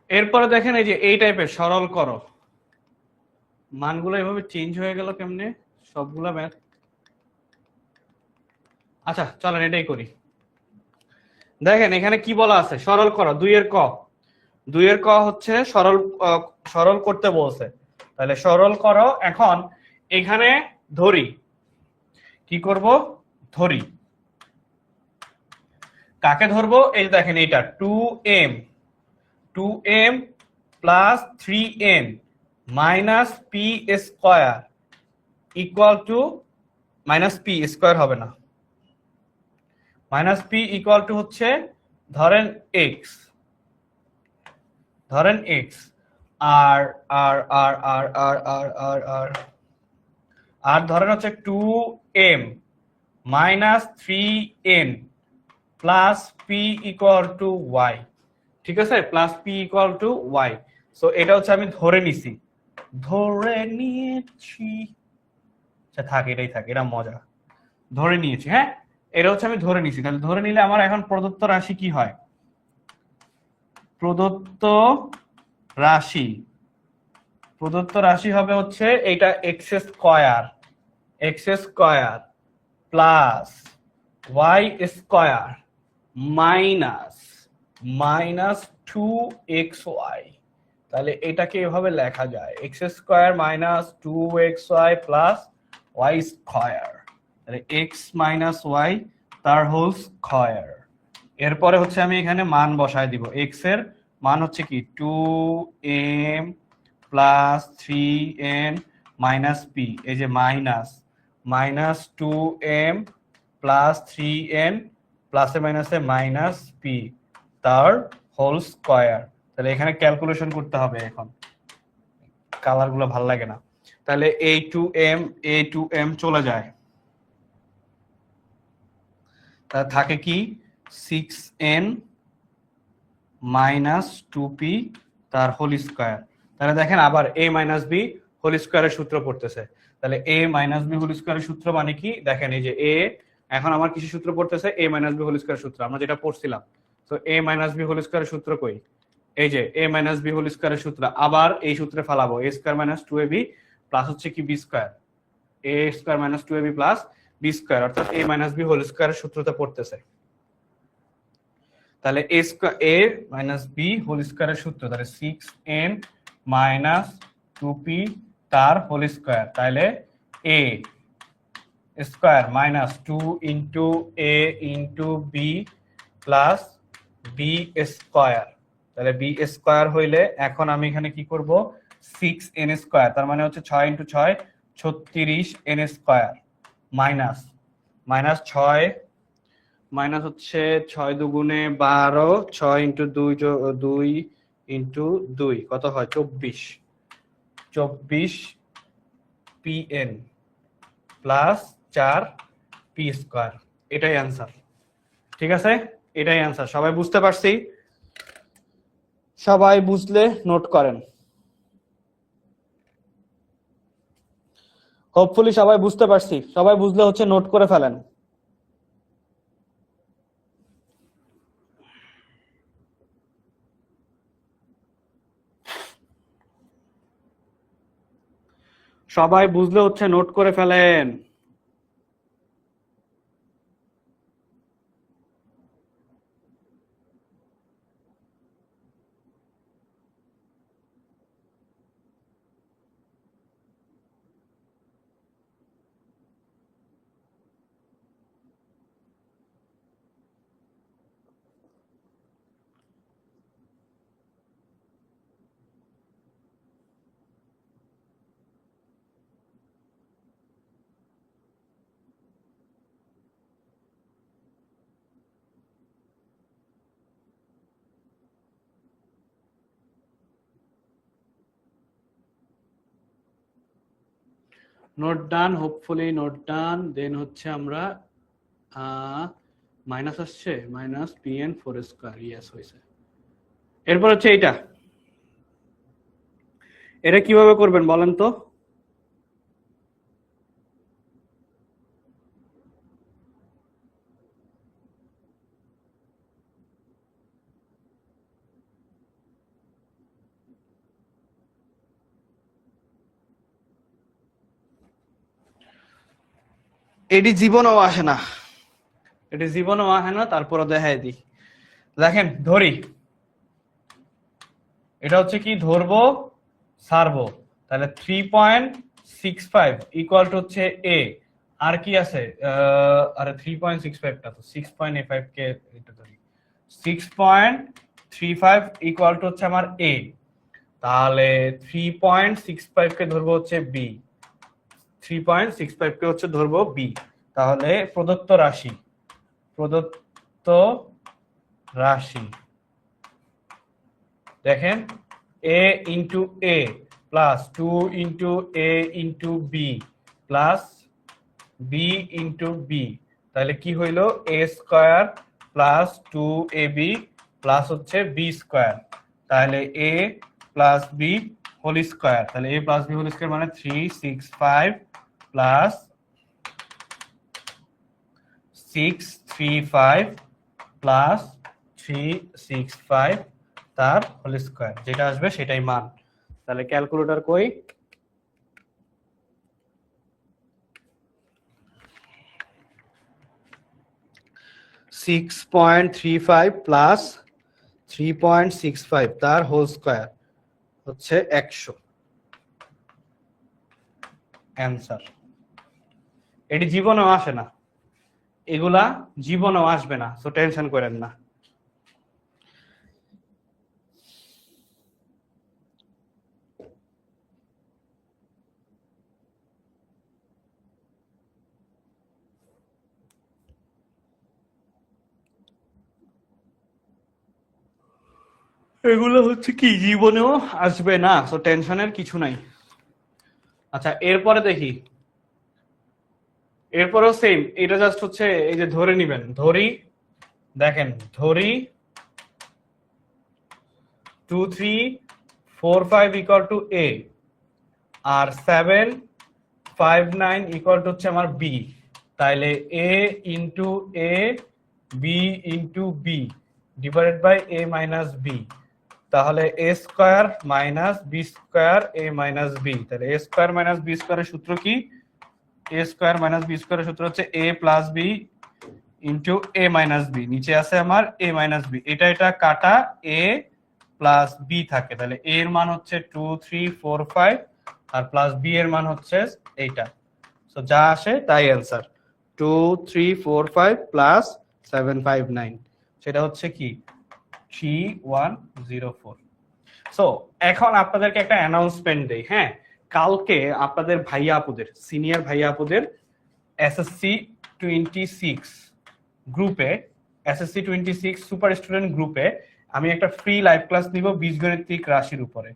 এরপরে দেখেন এই যে এই টাইপের সরল করো, মানগুলো এভাবে চেঞ্জ হয়ে গেল কেমনে সবগুলা ম্যাথ। আচ্ছা চলেন এটাই করি। দেখেন এখানে কি বলা আছে, সরল করো 2 এর ক। 2 এর ক হচ্ছে সরল করতে বলছে, তাহলে সরল করো। এখন এখানে ধরি, কি করব? ধরি, কাকে ধরবো? এই দেখেন এইটা 2m plus 3n minus P square equal two, minus P square হবে না, মাইনাস পি ইকুয়াল টু হচ্ছে ধরেন এক্স, আর আর আর আর আর আর আর আর আর ধরেন হচ্ছে 2m minus 3n plus P equal to Y. ঠিক আছে, plus P equal to Y. So এটা হচ্ছে আমি ধরে নিছি, ধরে নিয়েছি, আচ্ছা থাক, এটাই থাক, এটা মজা, ধরে নিয়েছি। হ্যাঁ, এটা হচ্ছে আমি ধরে নিছি। তাহলে ধরে নিলে আমার এখন প্রদত্ত রাশি কি হয়? প্রদত্ত রাশি হবে হচ্ছে এইটা X square X square plus Y square minus 2xy, তাহলে এটাকে এভাবে লেখা যায় X square minus 2xy plus Y square, তাহলে এক্স মাইনাস ওয়াই তার হোল স্কয়ার। এরপরে হচ্ছে আমি এখানে মান বসায় দিব, এক্স এর মান হচ্ছে কি 2m plus 3n minus P, এই যে মাইনাস 2m প্লাস 3n প্লাসে মাইনাসে মাইনাস পি তার হোল স্কয়ার। তাহলে এখানে ক্যালকুলেশন করতে হবে, এখন কালার গুলো ভালো লাগে না, তাহলে a2m চলে যায়, তাহলে থাকে কি 6n মাইনাস 2p তার হোল স্কয়ার। তাহলে দেখেন আবার a মাইনাস b হোল স্কয়ারের সূত্র পড়তেছে, তাহলে a মাইনাস b হোল স্কয়ারের সূত্র মানে কি দেখেন, এই যে a এখন আমার কিছু সূত্র পড়তেছে a মাইনাস b হোল স্কয়ারের সূত্র আমরা যেটা পড়ছিলাম, তো a মাইনাস b হোল স্কয়ারের সূত্র কই, এই যে a মাইনাস b হোল স্কয়ারের সূত্র আবার এই সূত্রে ফালাবো, a square minus 2ab plus হচ্ছে কি b square, a square minus 2ab plus b square, অর্থাৎ a মাইনাস b হোল স্কয়ারের সূত্রটা পড়তেছে। তাহলে a মাইনাস b হোল স্কয়ারের সূত্র, তাহলে 6n মাইনাস 2p তার হোল স্কয়ার, তাহলে a square minus 2 into a into b plus b square, তাহলে b স্কয়ার হইলে এখন আমি এখানে কি করব 6n স্কয়ার, তার মানে হচ্ছে 6 into 6 36n square minus 6 minus হচ্ছে 6 দুগুণে 12, 6 ইন্টু 2 ইন্টু 2 কত হয় 24 pn প্লাস 4 p স্কয়ার, এটাই অ্যান্সার। ঠিক আছে, এটাই অ্যান্সার। সবাই বুঝতে পারছি? সবাই বুঝলে নোট করেন, হোপফুলি সবাই বুঝতে পারছি, সবাই বুঝলে হচ্ছে নোট করে ফেলেন। সবাই বুঝলে হচ্ছে নোট করে ফেলেন। নোট ডান, হোপফুলি নোট ডান। দেন হচ্ছে আমরা মাইনাস আসছে মাইনাস pn 4 স্কয়ার, ইয়েস হয়েছে। এরপর হচ্ছে এটা কিভাবে করবেন বলেন তো? এটি জীবনেও আসে না, তারপরে দেখাই দিই। দেখেন ধরি, এটা হচ্ছে কি ধরবো ছাড়বো, তাহলে 3.65 ইকুয়াল টু হচ্ছে a, আর কি আছে আরে 3.65 টা তো 6.85 কে এটা ধরি, 6.35 ইকুয়াল টু হচ্ছে আমার a, তাহলে 3.65 কে ধরবো হচ্ছে b, 3.65 কে হচ্ছে ধরবো b, তাহলে প্রদত্ত রাশি দেখেন a into a plus 2 into a into b plus b into b, তাহলে কি হইলো a square plus 2ab plus হচ্ছে b স্কয়ার, তাহলে a plus b whole square, তাহলে a plus b whole square মানে 365 প্লাস 635 প্লাস 365 তার whole square, যেটা আসবে সেটাই মান। তাহলে ক্যালকুলেটর কই, 6.35 প্লাস 3.65 তার হোল স্কয়ার হচ্ছে 100 অ্যান্সার। এটি জীবনেও আসে না, এগুলা জীবনেও আসবে না, সো টেনশন করেন না। এগুলো হচ্ছে কি জীবনেও আসবে না, সো টেনশনের কিছু নাই। আচ্ছা এরপরে দেখি, এরপরেও সেম, এটা জাস্ট হচ্ছে এই যে ধরে নিবেন, ধরি দেখেন ধরি 2 3 4 5 ইকুয়াল টু এ আর 7 5 9 ইকুয়াল টু হচ্ছে আমার বি, তাইলে a into a b into b divided by a minus b, তাহলে a square minus b square a minus b, তাহলে এ স্কয়ার মাইনাস বি স্কয়ারের সূত্র কি? এ স্কয়ার মাইনাস বি স্কয়ারের সূত্র হচ্ছে a plus b into a minus b, নিচে আছে আমার এ মাইনাস বি, এটা কাটা এ প্লাস বি থাকে, তাহলে এ এর মান হচ্ছে 2 3 4 5 আর প্লাস বি এর মান হচ্ছে এইটা, সো যা আসে তাই অ্যান্সার। 2 3 4 5 প্লাস 7 5 9 সেটা হচ্ছে কি 3104। সো এখন আপনাদেরকে একটা অ্যানাউন্সমেন্ট দেই, হ্যাঁ কালকে আপনাদের ভাইয়া আপুদের, সিনিয়র ভাইয়া আপুদের এসএসসি 26 গ্রুপে, এসএসসি 26 সুপার স্টুডেন্ট গ্রুপে আমি একটা ফ্রি লাইভ ক্লাস নিব বীজগণিতিক রাশির উপরে,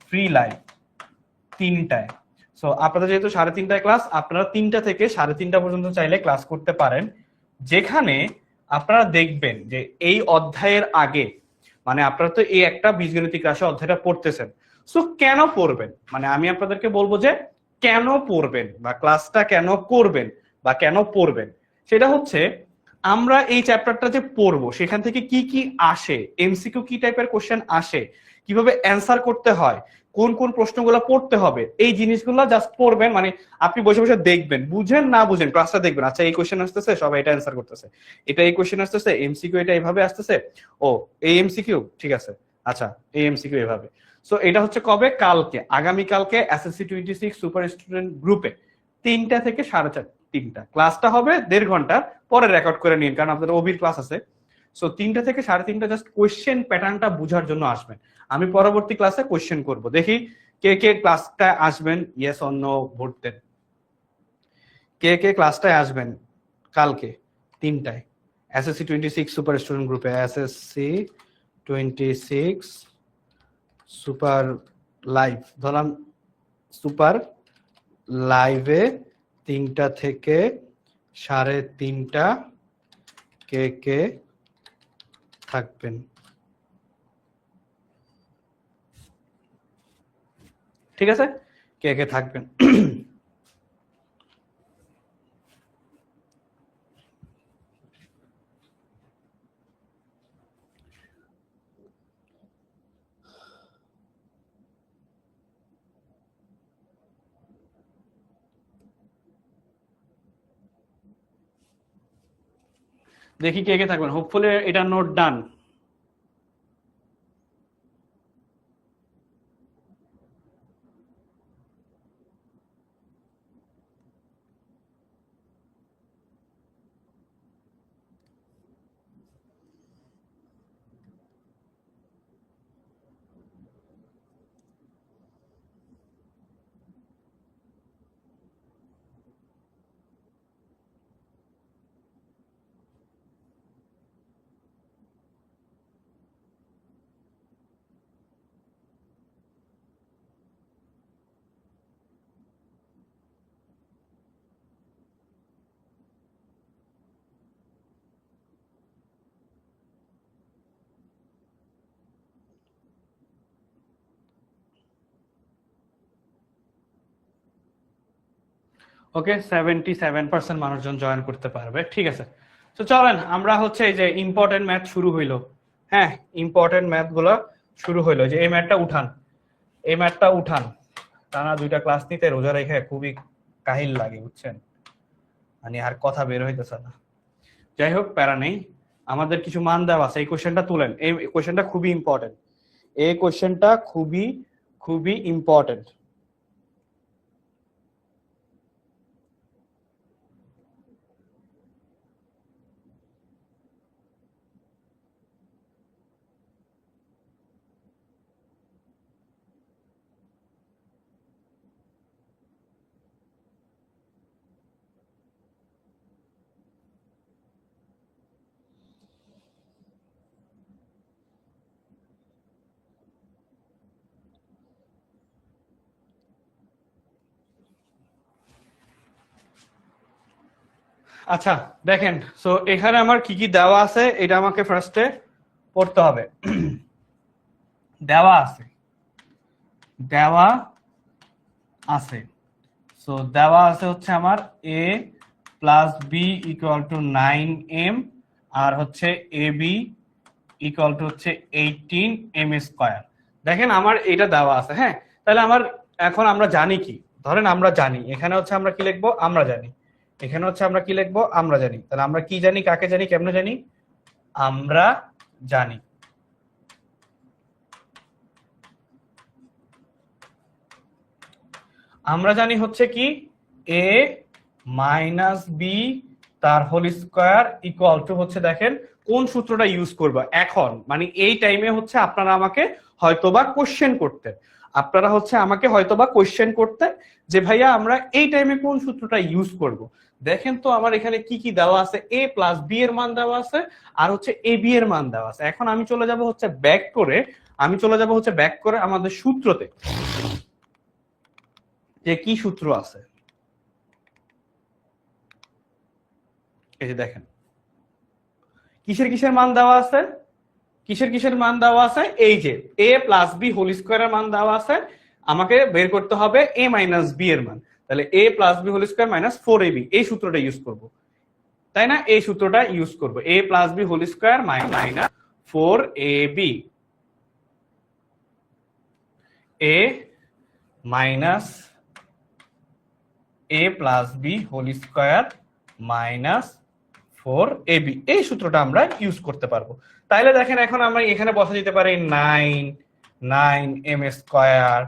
ফ্রি লাইভ 3টায়। সো আপনাদের যেহেতু 3:30টায় ক্লাস, আপনারা 3টা থেকে 3:30 পর্যন্ত চাইলে ক্লাস করতে পারেন, যেখানে আপনারা দেখবেন যে এই অধ্যায়ের আগে, মানে আপনারা তো এই একটা বীজগণিতিক রাশি অধ্যায়টা পড়তেছেন, সো কেন পড়বেন, মানে আমি আপনাদেরকে বলবো যে কেন পড়বেন বা ক্লাসটা কেন করবেন বা কেন পড়বেন, সেটা হচ্ছে আমরা এই চ্যাপ্টারটা যে পড়বো সেখান থেকে কি কি আসে, এমসিকিউ কি টাইপের কোশ্চেন আসে, কিভাবে অ্যান্সার করতে হয়, কোন কোন প্রশ্নগুলো পড়তে হবে, এই জিনিসগুলো জাস্ট পড়বেন, মানে আপনি বসে বসে দেখবেন, বুঝেন না বুঝেন ক্লাসটা দেখবেন, আচ্ছা এই কোশ্চেন আসতেছে সবাই এটা অ্যান্সার করতেছে, এটা এই কোশ্চেন আসতেছে এমসিকিউ এটা এইভাবে আসতেছে, ও এই এমসিকিউ ঠিক আছে, আচ্ছা এই এমসিকিউ এইভাবে। সো এটা হচ্ছে কবে? কালকে, আগামী কালকে এসএসসি 26 সুপার স্টুডেন্ট গ্রুপে 3টা থেকে 3:30 ক্লাসটা হবে 1.5 ঘন্টা, পরে রেকর্ড করে নিন কারণ আপনাদের ওবির ক্লাস আছে। সো 3টা থেকে 3:30 জাস্ট কোশ্চেন প্যাটার্নটা বোঝার জন্য আসবেন, আমি পরবর্তী ক্লাসে কোশ্চেন করব, দেখি কে কে ক্লাসটায় আসবেন, ইয়েস অর নো ভোট দেন, কে কে ক্লাসটায় আসবেন কালকে 3টায় এসএসসি 26 সুপার স্টুডেন্ট গ্রুপে, এসএসসি 26 সুপার লাইভ, ধরলাম সুপার লাইভে 3টা থেকে 3:30 কে কে থাকবেন, ঠিক আছে কে কে থাকবেন। দেখি কে কে থাকবেন, হোপফুলি এটা নোট ডান। ওকে 77% মানুষজন জয়েন করতে পারবে, ঠিক আছে। তো চলেন আমরা হচ্ছে এই যে ইম্পর্টেন্ট ম্যাথ শুরু হইলো, হ্যাঁ ইম্পর্টেন্ট ম্যাথ গুলা শুরু হইলো, যে এই ম্যাথটা উঠান, এই ম্যাথটা উঠান, টানা 2টা ক্লাস নিতে রোজা রেখে খুবই কাহিল লাগে বুঝছেন, মানে আর কথা বের হইতেছে না, যাই হোক প্যারা নেই, আমাদের কিছু মান দেওয়া আছে, এই কোশ্চেনটা তুলেন, এই কোশ্চেনটা খুবই ইম্পর্টেন্ট, এই কোশ্চেনটা খুবই খুবই ইম্পর্টেন্ট। আচ্ছা দেখেন, সো এখানে আমার কি কি দেওয়া আছে এটা আমাকে ফার্স্টে পড়তে হবে। দেওয়া আছে, দেওয়া আছে, সো দেওয়া আছে হচ্ছে আমার a plus B equal to 9m, আর হচ্ছে এ বি ইকুয়াল টু হচ্ছে 18m স্কয়ার। দেখেন আমার এটা দেওয়া আছে, হ্যাঁ, তাহলে আমার এখন আমরা জানি কি, ধরেন আমরা জানি এখানে হচ্ছে আমরা কি লিখবো, আমরা জানি এখানে হচ্ছে আমরা কি লিখবো, আমরা জানি, তাহলে আমরা কি জানি, কাকে জানি, কেমনে জানি, আমরা জানি আমরা জানি হচ্ছে কি a মাইনাস বি তার হোল স্কয়ার ইকুয়াল টু হচ্ছে, দেখেন কোন সূত্রটা ইউজ করব এখন, মানে এই টাইমে হচ্ছে আপনারা আমাকে হয়তোবা কোশ্চেন করতেন, আপনারা হচ্ছে আমাকে হয়তোবা কোশ্চেন করতেন যে ভাইয়া আমরা এই টাইমে কোন সূত্রটা ইউজ করব। দেখেন তো আমার এখানে কি কি দেওয়া আছে, a প্লাস বি এর মান দেওয়া আছে, আর হচ্ছে এ বি এর মান দেওয়া আছে। এখন আমি চলে যাব হচ্ছে ব্যাক করে, আমাদের সূত্রতে যে কি সূত্র আছে, এই যে দেখেন কিসের কিসের মান দেওয়া আছে, কিসের কিসের মান দেওয়া আছে, এই যে a প্লাস বি হোল স্কয়ারের মান দেওয়া আছে, আমাকে বের করতে হবে a মাইনাস বি এর মান, তাহলে a plus B whole square minus 4ab, এই সূত্রটা ইউজ করব, তাই না, এই সূত্রটা ইউজ করব, a plus B whole square minus 4ab, a minus a plus B whole square minus 4ab, এই সূত্রটা আমরা ইউজ করতে পারবো। তাইলে দেখেন এখন আমরা এখানে বসা দিতে পারি 9m square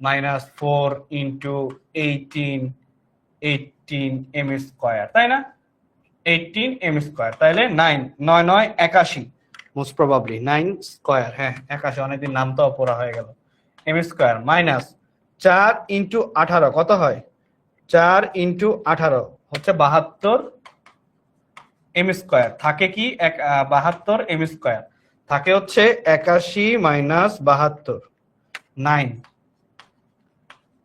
minus 4 into 18m square, তাই না, 18m স্কয়ার, তাইলে 9 9 9 81, মোস্ট প্রবাবলি 9 স্কয়ার, হ্যাঁ 81, অনেকদিন নামটাও পড়া হয়ে গেল, m স্কয়ার মাইনাস 4 ইন্টু 18 কত হয়, 4 ইন্টু 18 হচ্ছে 72m স্কয়ার, থাকে কি 72m স্কয়ার, থাকে হচ্ছে 81 মাইনাস 72,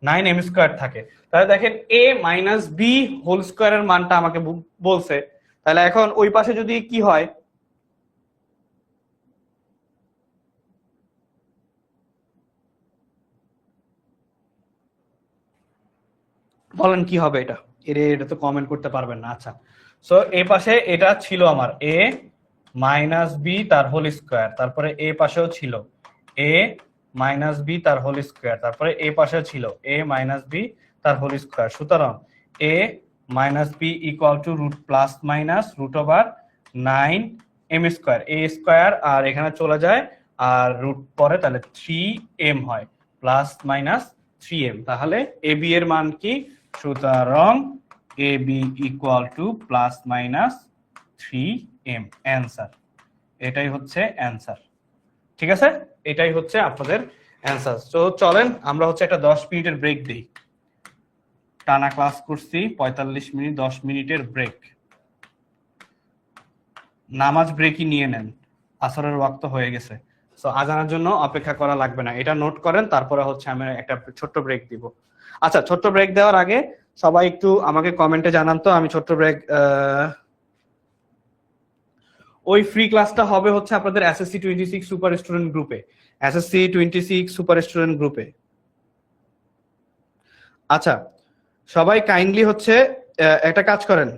9m স্কয়ার থাকে। তাহলে দেখেন a মাইনাস বি হোল স্কয়ারের মানটা আমাকে বলছে, তাহলে এখন ওই পাশে যদি কি হয়, বলেন কি হবে এটা, এটা তো কমেন্ট করতে পারবেন না। আচ্ছা, সো এই পাশে এটা ছিল আমার a মাইনাস বি তার হোল স্কয়ার, তারপরে এই পাশেও ছিল a মাইনাস বি তার হোল স্কয়ার, তারপরে এই পাশেও ছিল a মাইনাস বি তার হোল স্কয়ার, সুতরাং a minus b equal to root plus minus root over 9m square, a square আর এখানে চলে যায় আর রুট পরে, তাহলে 3m হয়, প্লাস মাইনাস 3m, তাহলে ab এর মান কি, সুতরাং ab equal to plus minus 3m, answer, এটাই হচ্ছে অ্যান্সার। ঠিক আছে, এটাই হচ্ছে আপনাদের অ্যান্সার। তো চলেন আমরা হচ্ছে একটা 10 মিনিটের ব্রেক দিই, টানা ক্লাস করছি 45 মিনিট, 10 মিনিটের ব্রেক, নামাজ ব্রেকই নিয়ে নেন, আসরের ওয়াক্ত হয়ে গেছে, সো আজানের জন্য অপেক্ষা করা লাগবে না, এটা নোট করেন, তারপরে হচ্ছে আমি একটা ছোট্ট ব্রেক দিব। আচ্ছা, ছোট্ট ব্রেক দেওয়ার আগে সবাই একটু আমাকে কমেন্টে জানান তো, আমি ছোট্ট ব্রেক, ওই ফ্রি ক্লাসটা হবে হচ্ছে আপনাদের এসএসসি 26 সুপার স্টুডেন্ট গ্রুপে, এসএসসি 26 সুপার স্টুডেন্ট গ্রুপে। আচ্ছা, সবাই কাইন্ডলি হচ্ছে একটা কাজ করেন,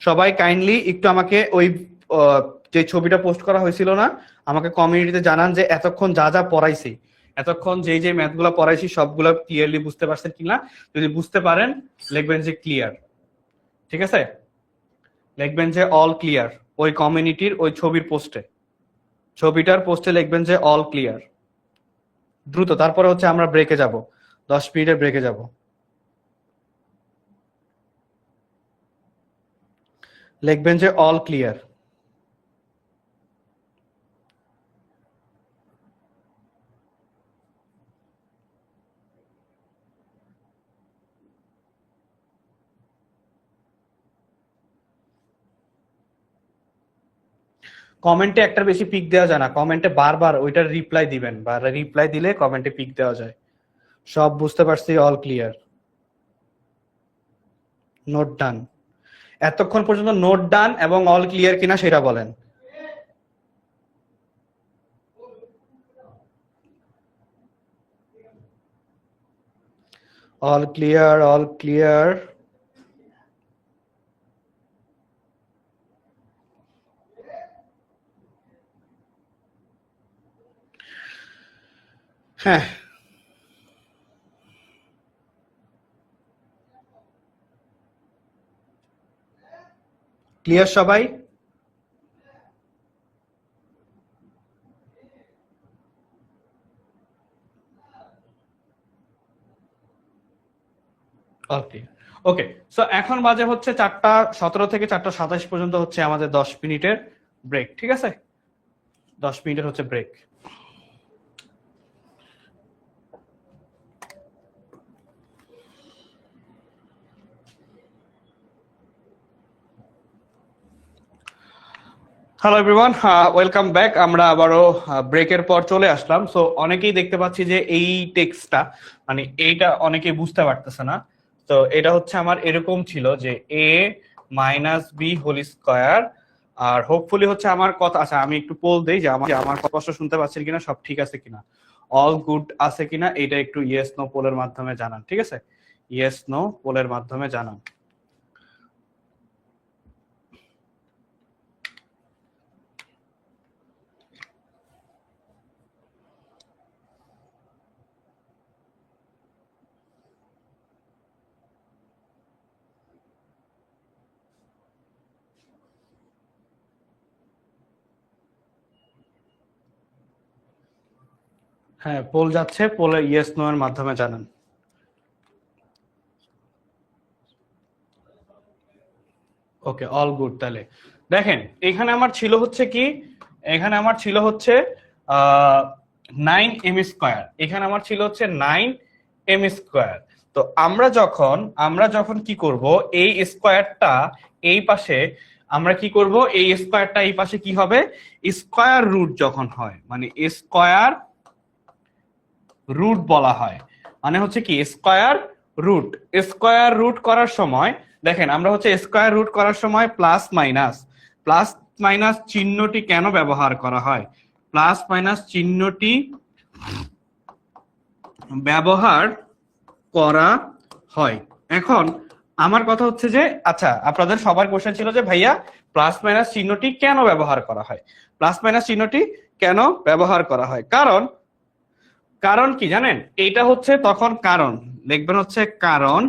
সবাই কাইন্ডলি একটু আমাকে ওই যে ছবিটা পোস্ট করা হয়েছিল না, আমাকে কমিউনিটিতে জানান যে এতক্ষণ যা যা পড়াইছি, এতক্ষণ যেই যে ম্যাথগুলো পড়াইছি সবগুলো ক্লিয়ারলি বুঝতে পারছেন কিনা, যদি বুঝতে পারেন লিখবেন যে ক্লিয়ার, ঠিক আছে। লিখবেন যে অল ক্লিয়ার। ওই কমিউনিটির ওই ছবির পোস্টে, ছবিটার পোস্টে লিখবেন যে অল ক্লিয়ার দ্রুত। তারপরে হচ্ছে আমরা ব্রেকে যাব, 10 মিনিটের ব্রেকে যাব। লিখবেন যে অল ক্লিয়ার। কমেন্টে একটার বেশি পিক দেওয়া যায় না, কমেন্টে বারবার ওইটার রিপ্লাই দিবেন, বা রিপ্লাই দিলে কমেন্টে পিক দেওয়া যায়। সব বুঝতে পারছি, অল ক্লিয়ার, নোট ডান। এতক্ষণ পর্যন্ত নোট ডান এবং অল ক্লিয়ার কিনা সেটা বলেন। All clear, all clear. হ্যাঁ, ক্লিয়ার সবাই? ওকে ওকে, সো এখন বাজে হচ্ছে 4টা 17 থেকে 4টা 27 পর্যন্ত হচ্ছে আমাদের 10 মিনিটের ব্রেক, ঠিক আছে? 10 মিনিটের হচ্ছে break. Hello everyone, welcome back. আমরা আবারও ব্রেকের পর চলে আসলাম। সো অনেকেই দেখতে পাচ্ছি যে এই টেক্সটটা, মানে এইটা অনেকেই বুঝতে পারতেছে না। তো এটা হচ্ছে আমার এরকম ছিল যে a minus B whole square, আর হোপফুলি হচ্ছে আমার কথা, আচ্ছা আমি একটু পোল দেই যে আমার স্পষ্ট শুনতে পাচ্ছেন কিনা, সব ঠিক আছে কিনা, অল গুড আছে কিনা, এটা একটু ইয়েস নো পোলের মাধ্যমে জানান, ঠিক আছে? ইয়েস নো পোলের মাধ্যমে জানান। হ্যাঁ, পোল যাচ্ছে, পোলে ইয়েস নো এর মাধ্যমে জানান। ওকে, অল গুড। তাহলে দেখেন এখানে আমার ছিল হচ্ছে কি, এখানে আমার ছিল হচ্ছে 9m², এখানে আমার ছিল হচ্ছে 9m²। তো আমরা যখন কি করব, এই স্কয়ারটা এই পাশে, আমরা কি করব, এই স্কয়ারটা এই পাশে কি হবে, স্কয়ার রুট যখন হয়, মানে স্কয়ার রুট বলা হয়, মানে হচ্ছে কি স্কয়ার রুট। স্কয়ার রুট করার সময় দেখেন, আমরা হচ্ছে স্কয়ার রুট করার সময় প্লাস মাইনাস চিহ্নটি কেন ব্যবহার করা হয়, প্লাস মাইনাস চিহ্নটি ব্যবহার করা হয়। এখন আমার কথা হচ্ছে যে, আচ্ছা আপনাদের সবার কোশ্চেন ছিল যে ভাইয়া প্লাস মাইনাস চিহ্নটি কেন ব্যবহার করা হয়, প্লাস মাইনাস চিহ্নটি কেন ব্যবহার করা হয়? কারণ কি জানেন, এইটা হচ্ছে তখন কারণ, দেখবেন হচ্ছে কারণ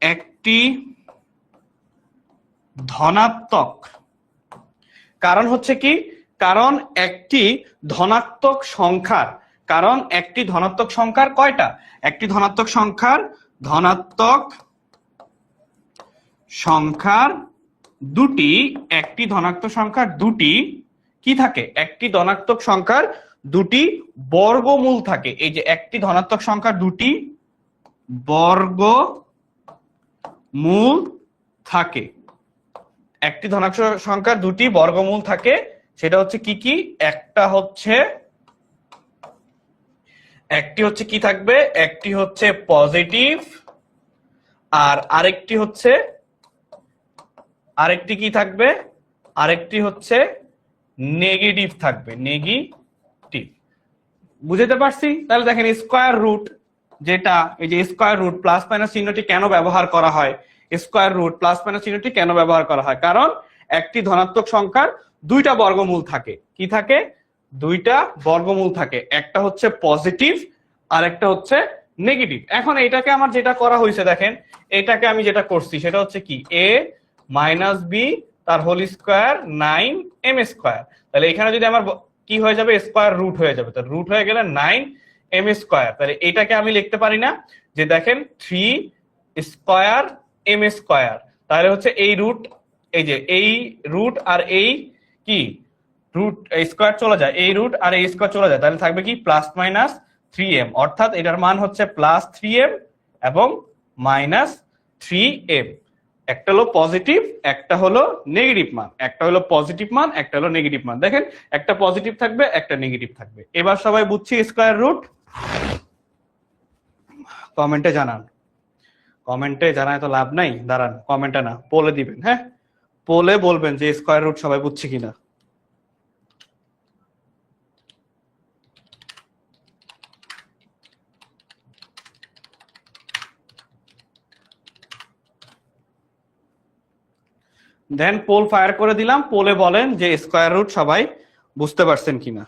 একটি ধনাত্মক, কারণ হচ্ছে কি, কারণ একটি ধনাত্মক সংখ্যার, কারণ একটি ধনাত্মক সংখ্যার কয়টা, একটি ধনাত্মক সংখ্যার দুটি, একটি ধনাত্মক সংখ্যার দুটি কি থাকে, একটি ধনাত্মক সংখ্যার দুটি বর্গমূল থাকে। এই যে একটি ধনাত্মক সংখ্যার দুটি বর্গমূল থাকে, একটি ধনাত্মক সংখ্যার দুটি বর্গমূল থাকে, সেটা হচ্ছে কি কি, একটি হচ্ছে কি থাকবে, একটি হচ্ছে পজিটিভ, আর আরেকটি কি থাকবে, আরেকটি হচ্ছে নেগেটিভ থাকবে, নেগেটিভ। বুঝতে পারছি? তাহলে দেখেন স্কয়ার রুট, যেটা এই যে স্কয়ার রুট, প্লাস মাইনাস চিহ্নটি কেন ব্যবহার করা হয়, স্কয়ার রুট প্লাস মাইনাস চিহ্নটি কেন ব্যবহার করা হয়, কারণ একটি ধনাত্মক সংখ্যার দুইটা বর্গমূল থাকে, কি থাকে, দুইটা বর্গমূল থাকে, একটা হচ্ছে পজিটিভ আর একটা হচ্ছে নেগেটিভ। এখন এটাকে আমার যেটা করা হয়েছে, দেখেন এটাকে আমি যেটা করছি সেটা হচ্ছে কি, a মাইনাস বি তার হোল স্কোয়ার 9m²। তাহলে এখানে যদি আমার কি হয়ে যাবে, স্কোয়ার রুট হয়ে যাবে, তাহলে রুট হয়ে গেলে 9m²। তাহলে এটাকে আমি লিখতে পারি না যে দেখেন 3 স্কোয়ার m², তাহলে হচ্ছে এই রুট, এই যে এই রুট আর এই কি রুট স্কোয়ার চলে যায়, এই রুট আর এই স্কোয়ার চলে যায়, তাহলে থাকবে কি প্লাস মাইনাস 3m, অর্থাৎ এটার মান হচ্ছে প্লাস 3m এবং মাইনাস 3m। একটা হলো পজিটিভ, একটা হলো নেগেটিভ মান, একটা হলো পজিটিভ মান, একটা হলো নেগেটিভ মান। দেখেন একটা পজিটিভ থাকবে, একটা নেগেটিভ থাকবে। এবার সবাই বুঝছি স্কোয়ার রুট? কমেন্টে জানান, কমেন্টে জানায় তো লাভ নাই, দাঁড়ান কমেন্টে না পোলে দিবেন, হ্যাঁ পোলে বলবেন যে স্কোয়ার রুট সবাই বুঝছি কিনা। দেন পোল ফায়ার করে দিলাম, পোলে বলেন যে স্কোয়ার রুট সবাই বুঝতে পারছেন কিনা।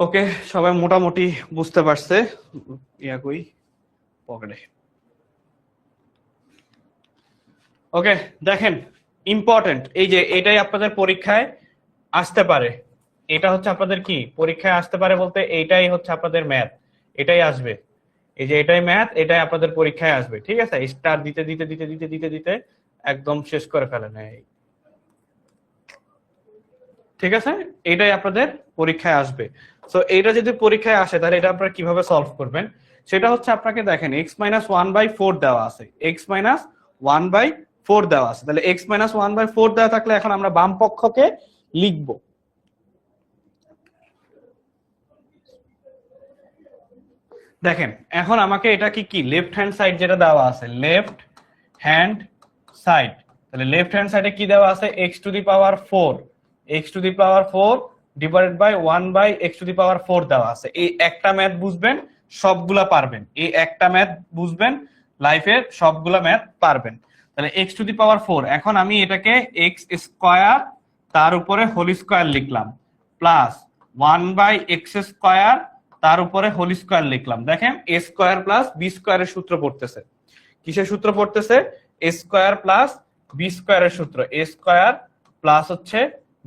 ওকে, সবাই মোটামুটি বুঝতে পারছে। ইয়া কই পকেটে। ওকে, দেখেন ইম্পর্টেন্ট, এই যে এটাই আপনাদের পরীক্ষায় আসতে পারে, এটা হচ্ছে আপনাদের কি পরীক্ষায় আসতে পারে বলতে এইটাই হচ্ছে আপনাদের ম্যাথ, এটাই আসবে, এই যে এটাই ম্যাথ, এটাই আপনাদের পরীক্ষায় আসবে। ঠিক আছে, স্টার দিতে দিতে দিতে দিতে দিতে দিতে একদম শেষ করে ফেলেন। ঠিক আছে, এটাই আপনাদের পরীক্ষায় আসবে। সো এটা যদি পরীক্ষায় আসে তাহলে এটা আপনারা কিভাবে সলভ করবেন, সেটা হচ্ছে আপনাকে দেখেন x-1/4 দেওয়া আছে, x-1/4 দেওয়া আছে, তাহলে x-1/4 দেওয়া থাকলে এখন আমরা বাম পক্ষকে লিখব। দেখেন এখন আমাকে এটা কি লেফট হ্যান্ড সাইড যেটা দেওয়া আছে, লেফট হ্যান্ড সাইড, তাহলে লেফট হ্যান্ড সাইডে কি দেওয়া আছে, x⁴, x⁴ divided by 1/x⁴ দেওয়া আছে। এই একটা ম্যাথ বুঝবেন সবগুলা পারবেন, এই একটা ম্যাথ বুঝবেন লাইফের সবগুলা ম্যাথ পারবেন। তাহলে x⁴, এখন আমি এটাকে x² তার উপরে হোল স্কয়ার লিখলাম, প্লাস 1/x² তার উপরে হোল স্কয়ার লিখলাম। দেখেন a স্কয়ার প্লাস b স্কয়ারের সূত্র পড়তেছে, কিসের সূত্র পড়তেছে, a স্কয়ার প্লাস b স্কয়ারের সূত্র, a স্কয়ার প্লাস হচ্ছে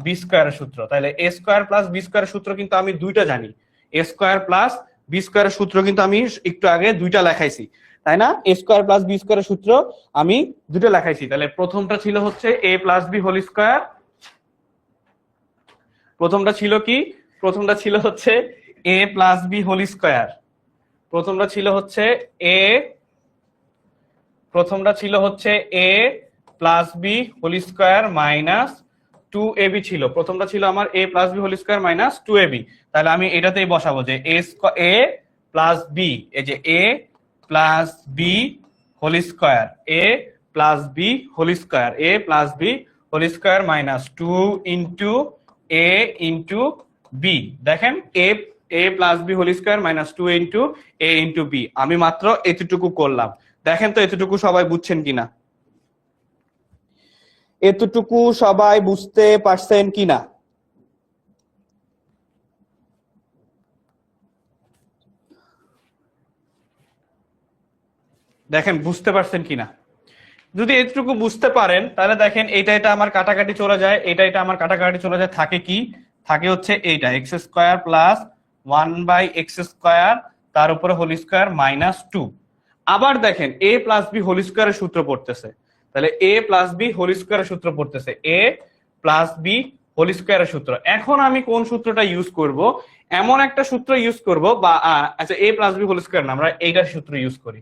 b স্কয়ারের সূত্র। তাহলে a স্কয়ার প্লাস b স্কয়ারের সূত্র কিন্তু আমি দুইটা জানি, a স্কয়ার প্লাস b স্কয়ারের সূত্র কিন্তু আমি একটু আগে দুইটা লেখাইছি, তাই না? a স্কয়ার প্লাস b স্কয়ারের সূত্র আমি দুটো লেখাইছি। তাহলে প্রথমটা ছিল হচ্ছে a plus b whole square, প্রথমটা ছিল কি, প্রথমটা ছিল হচ্ছে a plus b whole square, প্রথমটা ছিল হচ্ছে a, প্রথমটা ছিল হচ্ছে a plus b whole square minus 2ab ছিল, প্রথমটা ছিল আমার a plus b whole square minus 2ab। তাহলে আমি এটাতেই বসাবো যে a প্লাস b, এই যে a plus b whole square, a plus b whole square, a plus b whole square minus 2 into a into b। দেখেন a plus b whole square minus 2 into a into b, আমি মাত্র এতটুকু করলাম। দেখেন তো এতটুকু সবাই বুঝছেন কিনা, এতটুকু সবাই বুঝতে পারছেন কিনা? দেখেন বুঝতে পারছেন কিনা, যদি এতটুকু বুঝতে পারেন তাহলে দেখেন এটা এটা আমার কাটাকাটি চলে যায়, এটা এটা আমার কাটাকাটি চলে যায়, থাকে কি থাকে হচ্ছে এইটা এক্স স্কোয়ার প্লাস 1/x² তার উপরে হোল স্কোয়ার মাইনাস 2। আবার দেখেন a প্লাস বি হোল স্কোয়ারের সূত্র পড়তেছে, তাহলে a প্লাস বি হোল স্কোয়ারের সূত্র পড়তেছে, a প্লাস বি হোল স্কোয়ারের সূত্র। এখন আমি কোন সূত্রটা ইউজ করব? এমন একটা সূত্র ইউজ করব, বা আচ্ছা a plus B whole square না, আমরা এইটার সূত্র ইউজ করি,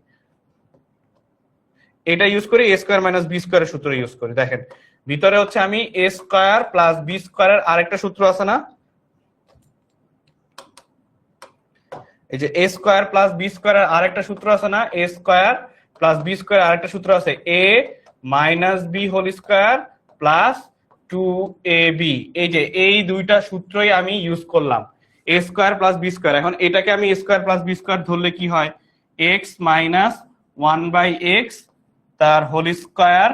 এটা ইউজ করি, a স্কোয়ার মাইনাস বি স্কোয়ারের সূত্র ইউজ করি। দেখেন ভিতরে হচ্ছে আমি a স্কোয়ার প্লাস বি স্কোয়ারের আরেকটা সূত্র আছে না, এই যে a স্কোয়ার প্লাস বি স্কোয়ারের আরেকটা সূত্র আছে না, a square plus B square আরেকটা সূত্র আছে, a minus B whole square plus 2ab। এই যে এই দুইটা সূত্রই আমি ইউজ করলাম, a square plus B square. এখন এটাকে আমি a square plus B square ধরলে কি হয়, x মাইনাস 1/x তার whole square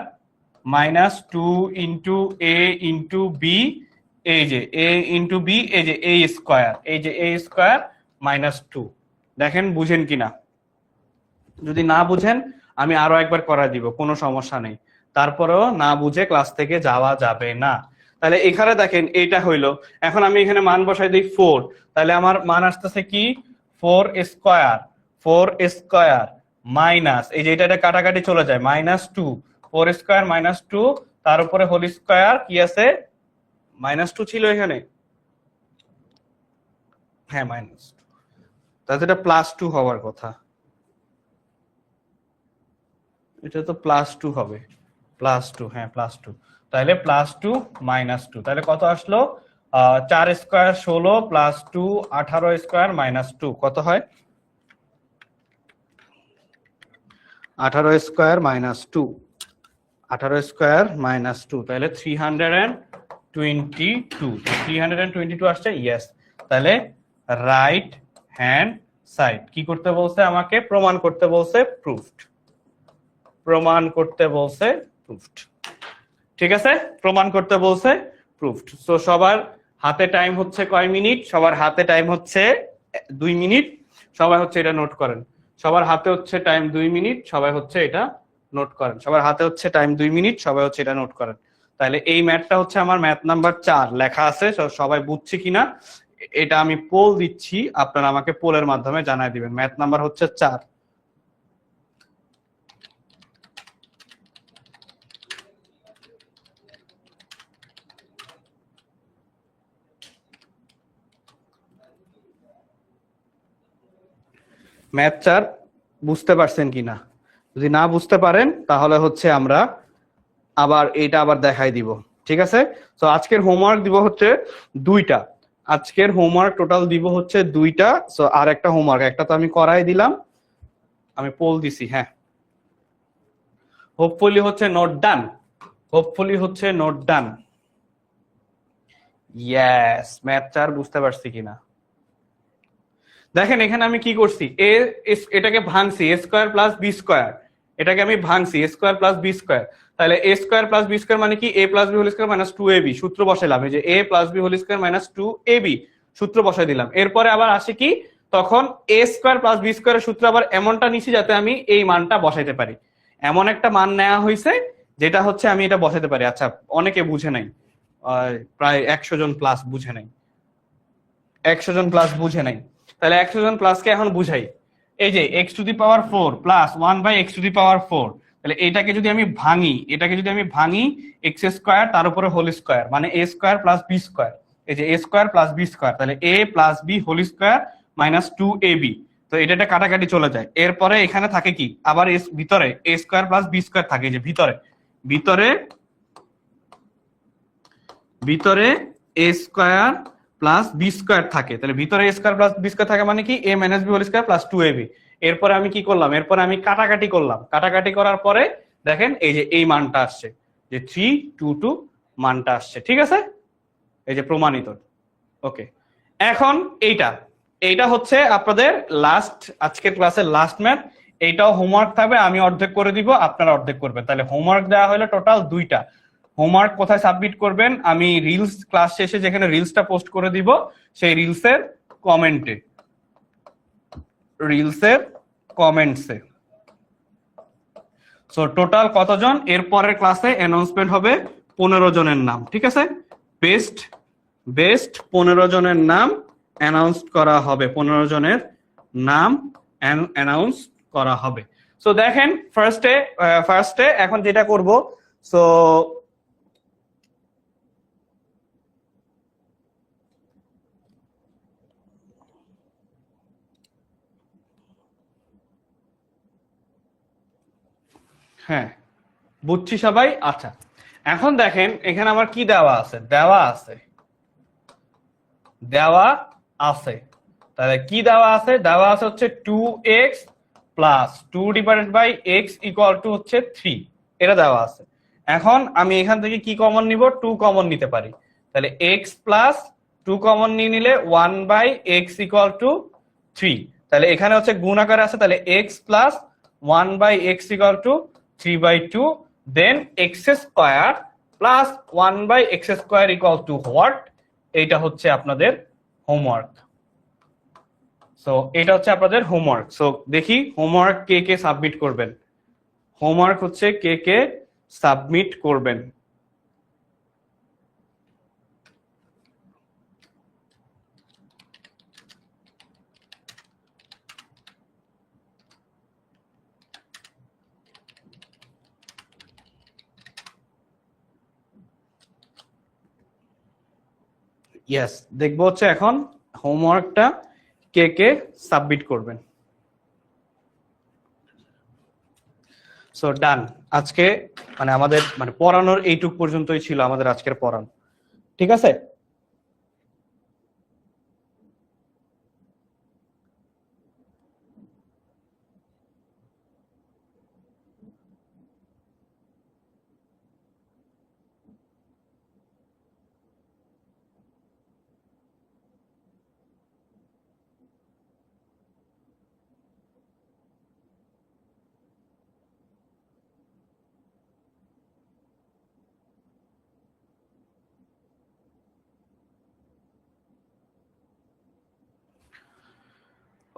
minus 2 into a into B, এই যে a ইন্টু বি, এই যে a স্কোয়ার, এই যে a স্কোয়ার মাইনাস 2। দেখেন বুঝেন কিনা, যদি না বুঝেন আমি আরো একবার করা দিব, কোনো সমস্যা নেই, তারপরেও না বুঝে ক্লাস থেকে যাওয়া যাবে না। তাহলে এখানে দেখেন এইটা হইলো, এখন আমি এখানে মান বসাই দিই 4, তাহলে আমার মান আসতেছে কি 4 স্কোয়ার, 4 স্কোয়ার মাইনাস, এই যে এটা কাটাকাটি চলে যায়, মাইনাস 2, 4 স্কোয়ার মাইনাস 2 তার উপরে হোল স্কোয়ার, কি আছে মাইনাস 2 ছিল এখানে, হ্যাঁ মাইনাস, তাহলে এটা প্লাস 2 হওয়ার কথা, এটা তো প্লাস 2 হবে, প্লাস 2, হ্যাঁ প্লাস 2, তাহলে প্লাস 2 মাইনাস 2, তাহলে কত আসলো 4 স্কোয়ার 16 প্লাস 2 18 স্কোয়ার মাইনাস 2 কত হয় 18 স্কোয়ার মাইনাস 2, 18 স্কোয়ার মাইনাস 2, তাহলে 322 আসছে, ইয়েস। তাহলে রাইট হ্যান্ড সাইড কি করতে বলছে আমাকে, প্রমাণ করতে বলছে, প্রুফড, প্রমাণ করতে বলছে প্রুফড, ঠিক আছে, প্রমাণ করতে বলছে প্রুফড। সো সবার হাতে টাইম হচ্ছে কয় মিনিট, সবার হাতে টাইম হচ্ছে 2 মিনিট, সবাই হচ্ছে এটা নোট করেন, সবার হাতে হচ্ছে টাইম 2 মিনিট, সবাই হচ্ছে এটা নোট করেন, সবার হাতে হচ্ছে টাইম 2 মিনিট, সবাই হচ্ছে এটা নোট করেন। তাহলে এই ম্যাথটা হচ্ছে আমার ম্যাথ নাম্বার 4 লেখা আছে, সবাই বুঝছি কিনা এটা আমি পোল দিচ্ছি, আপনারা আমাকে পোলের মাধ্যমে জানাই দিবেন। ম্যাথ নাম্বার হচ্ছে 4। ম্যাথ 4 বুঝতে পারছেন কিনা, যদি না বুঝতে পারেন তাহলে হচ্ছে আমরা আবার এটা আবার দেখাই দিব, ঠিক আছে। তো আজকের হোমওয়ার্ক দিব হচ্ছে 2টা, আজকের হোমওয়ার্ক টোটাল দিব হচ্ছে 2টা। সো আর একটা হোমওয়ার্ক, একটা তো আমি করাই দিলাম, আমি পোল দিছি, হ্যাঁ হোপফুলি হচ্ছে নোট ডান, হোপফুলি হচ্ছে নোট ডান, ইয়েস। ম্যাথ 4 বুঝতে পারছি কিনা দেখেন, এখানে আমি কি করছি, এটাকে ভাঙছি a square plus B square, এটাকে আমি ভাঙছি a square plus B square, তাহলে a square plus B square মানে কি a plus B whole square minus 2ab, সূত্র বসাইলাম, এই যে a plus B whole square minus 2ab সূত্র বসাই দিলাম। এরপরে আবার আসে কি, তখন a স্কোয়ার প্লাস বি স্কোয়ারের সূত্র আবার এমনটা নিছি যাতে আমি এই মানটা বসাইতে পারি, এমন একটা মান নেওয়া হয়েছে যেটা হচ্ছে আমি এটা বসাইতে পারি। আচ্ছা অনেকে বুঝে নাই, প্রায় 100 জন প্লাস বুঝে নাই, 100 জন প্লাস বুঝে নাই, তাহলে 100 জন প্লাসকে এখন বুঝাই, এই যে x to the power 4 plus 1/x to the power 4, তাহলে এটাকে যদি আমি ভাঙি, এটাকে যদি আমি ভাঙি x স্কয়ার তার উপরে হোল স্কয়ার মানে a square plus b square, এই যে a square plus b square, তাহলে a plus b whole square minus 2ab, তো এটা কাটাকাটি চলে যায়। এরপরে এখানে থাকে কি, আবার ভিতরে a square plus b square থাকে, যে ভিতরে ভিতরে ভিতরে a square plus B square থাকে, তাহলে ভিতরে a square plus B square থাকে মানে কি a minus B whole square plus 2ab। এরপরে আমি কি করলাম, এরপরে আমি কাটাকাটি করলাম, কাটাকাটি করার পরে দেখেন এই যে এই মানটা আসছে, যে 322 মানটা আসছে, ঠিক আছে, এই যে প্রমাণিত। ওকে, এখন এইটা হচ্ছে আপনাদের লাস্ট, আজকের ক্লাসের লাস্ট ম্যাথ, এইটাও হোমওয়ার্ক থাকবে, আমি অর্ধেক করে দিব, আপনারা অর্ধেক করবেন। তাহলে হোমওয়ার্ক দেওয়া হলো টোটাল 2টা। হোমওয়ার্ক কোথায় সাবমিট করবেন, আমি রিলস ক্লাস শেষে যেখানে রিলসটা পোস্ট করে দিব সেই রিলসের কমেন্টে, রিলসের কমেন্টসে। সো টোটাল কতজন, এর পরের ক্লাসে অ্যানাউন্সমেন্ট হবে 15 জনের নাম, ঠিক আছে। বেস্ট বেস্ট 15 জনের নাম অ্যানাউন্স করা হবে, 15 জনের নাম অ্যানাউন্স করা হবে। সো দেখেন ফার্স্টে এখন যেটা করব, সো হ্যাঁ বুঝছি সবাই। আচ্ছা এখন দেখেন এখানে আমার কি দেওয়া আছে, তাহলে কি দেওয়া আছে, হচ্ছে 2x plus 2 divided by x equal to হচ্ছে 3, এটা দেওয়া আছে। এখন আমি এখান থেকে কি কমন নিব, 2 কমন নিতে পারি, তাহলে x প্লাস 2 কমন নিয়ে নিলে 1 বাই x ইকুয়াল টু 3, তাহলে এখানে হচ্ছে গুণ আকারে আছে, তাহলে x plus 1 by x equal to 3 by 2, then x square plus 1 by x square equal to what, এইটা হচ্ছে আপনাদের হোমওয়ার্ক। সো এটা হচ্ছে আপনাদের হোমওয়ার্ক। সো দেখি হোমওয়ার্ক কে কে সাবমিট করবেন, হোমওয়ার্ক হচ্ছে কে কে সাবমিট করবেন। ইয়েস, দেখবো হচ্ছে এখন হোমওয়ার্কটা কে কে সাবমিট করবেন। সো ডান, আজকে মানে আমাদের মানে পড়ানোর এইটুক পর্যন্তই ছিল আমাদের আজকের পড়ানো, ঠিক আছে।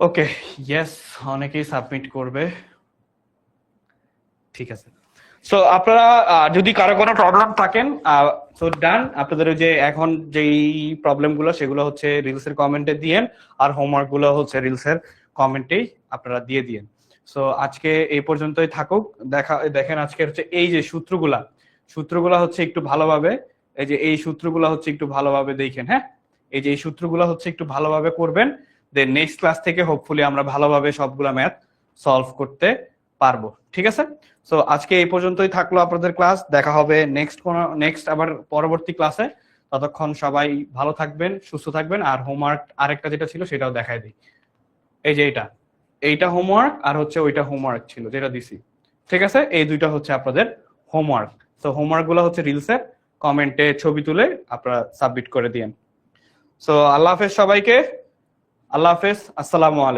ওকে, ইয়েস, অনেকেই সাবমিট করবে, ঠিক আছে। সো আপনারা যদি কারো কোনো প্রবলেম থাকেন, সো ডান, আপনাদের ওই যে এখন যেই প্রবলেম গুলো সেগুলো হচ্ছে রিলস এর কমেন্টে দিয়েন, আর হোমওয়ার্ক গুলো হচ্ছে রিলস এর কমেন্টেই আপনারা দিয়ে দিয়েন। সো আজকে এই পর্যন্তই থাকুক। দেখেন আজকে হচ্ছে এই যে সূত্রগুলা হচ্ছে একটু ভালোভাবে, এই যে এই সূত্রগুলা হচ্ছে একটু ভালোভাবে দেখেন, হ্যাঁ, এই যে এই সূত্রগুলা হচ্ছে একটু ভালোভাবে করবেন, দেন নেক্সট ক্লাস থেকে হোপফুলি আমরা ভালোভাবে সবগুলা ম্যাথ সলভ করতে পারবো, ঠিক আছে। সো আজকে এই পর্যন্তই থাকলো আপনাদের ক্লাস, দেখা হবে নেক্সট আবার পরবর্তী ক্লাসে। ততক্ষণ সবাই ভালো থাকবেন, সুস্থ থাকবেন। আর হোমওয়ার্ক আরেকটা যেটা ছিল সেটাও দেখাই দিই, এই যে এইটা হোমওয়ার্ক, আর হচ্ছে ওইটা হোমওয়ার্ক ছিল যেটা দিছি, ঠিক আছে। এই দুইটা হচ্ছে আপনাদের হোমওয়ার্ক। তো হোমওয়ার্ক গুলো হচ্ছে রিলসের কমেন্টে ছবি তুলে আপনারা সাবমিট করে দিয়েন। সো আল্লাহ হাফেজ সবাইকে, আল্লাহ হাফেজ, আসসালামু আলাইকুম।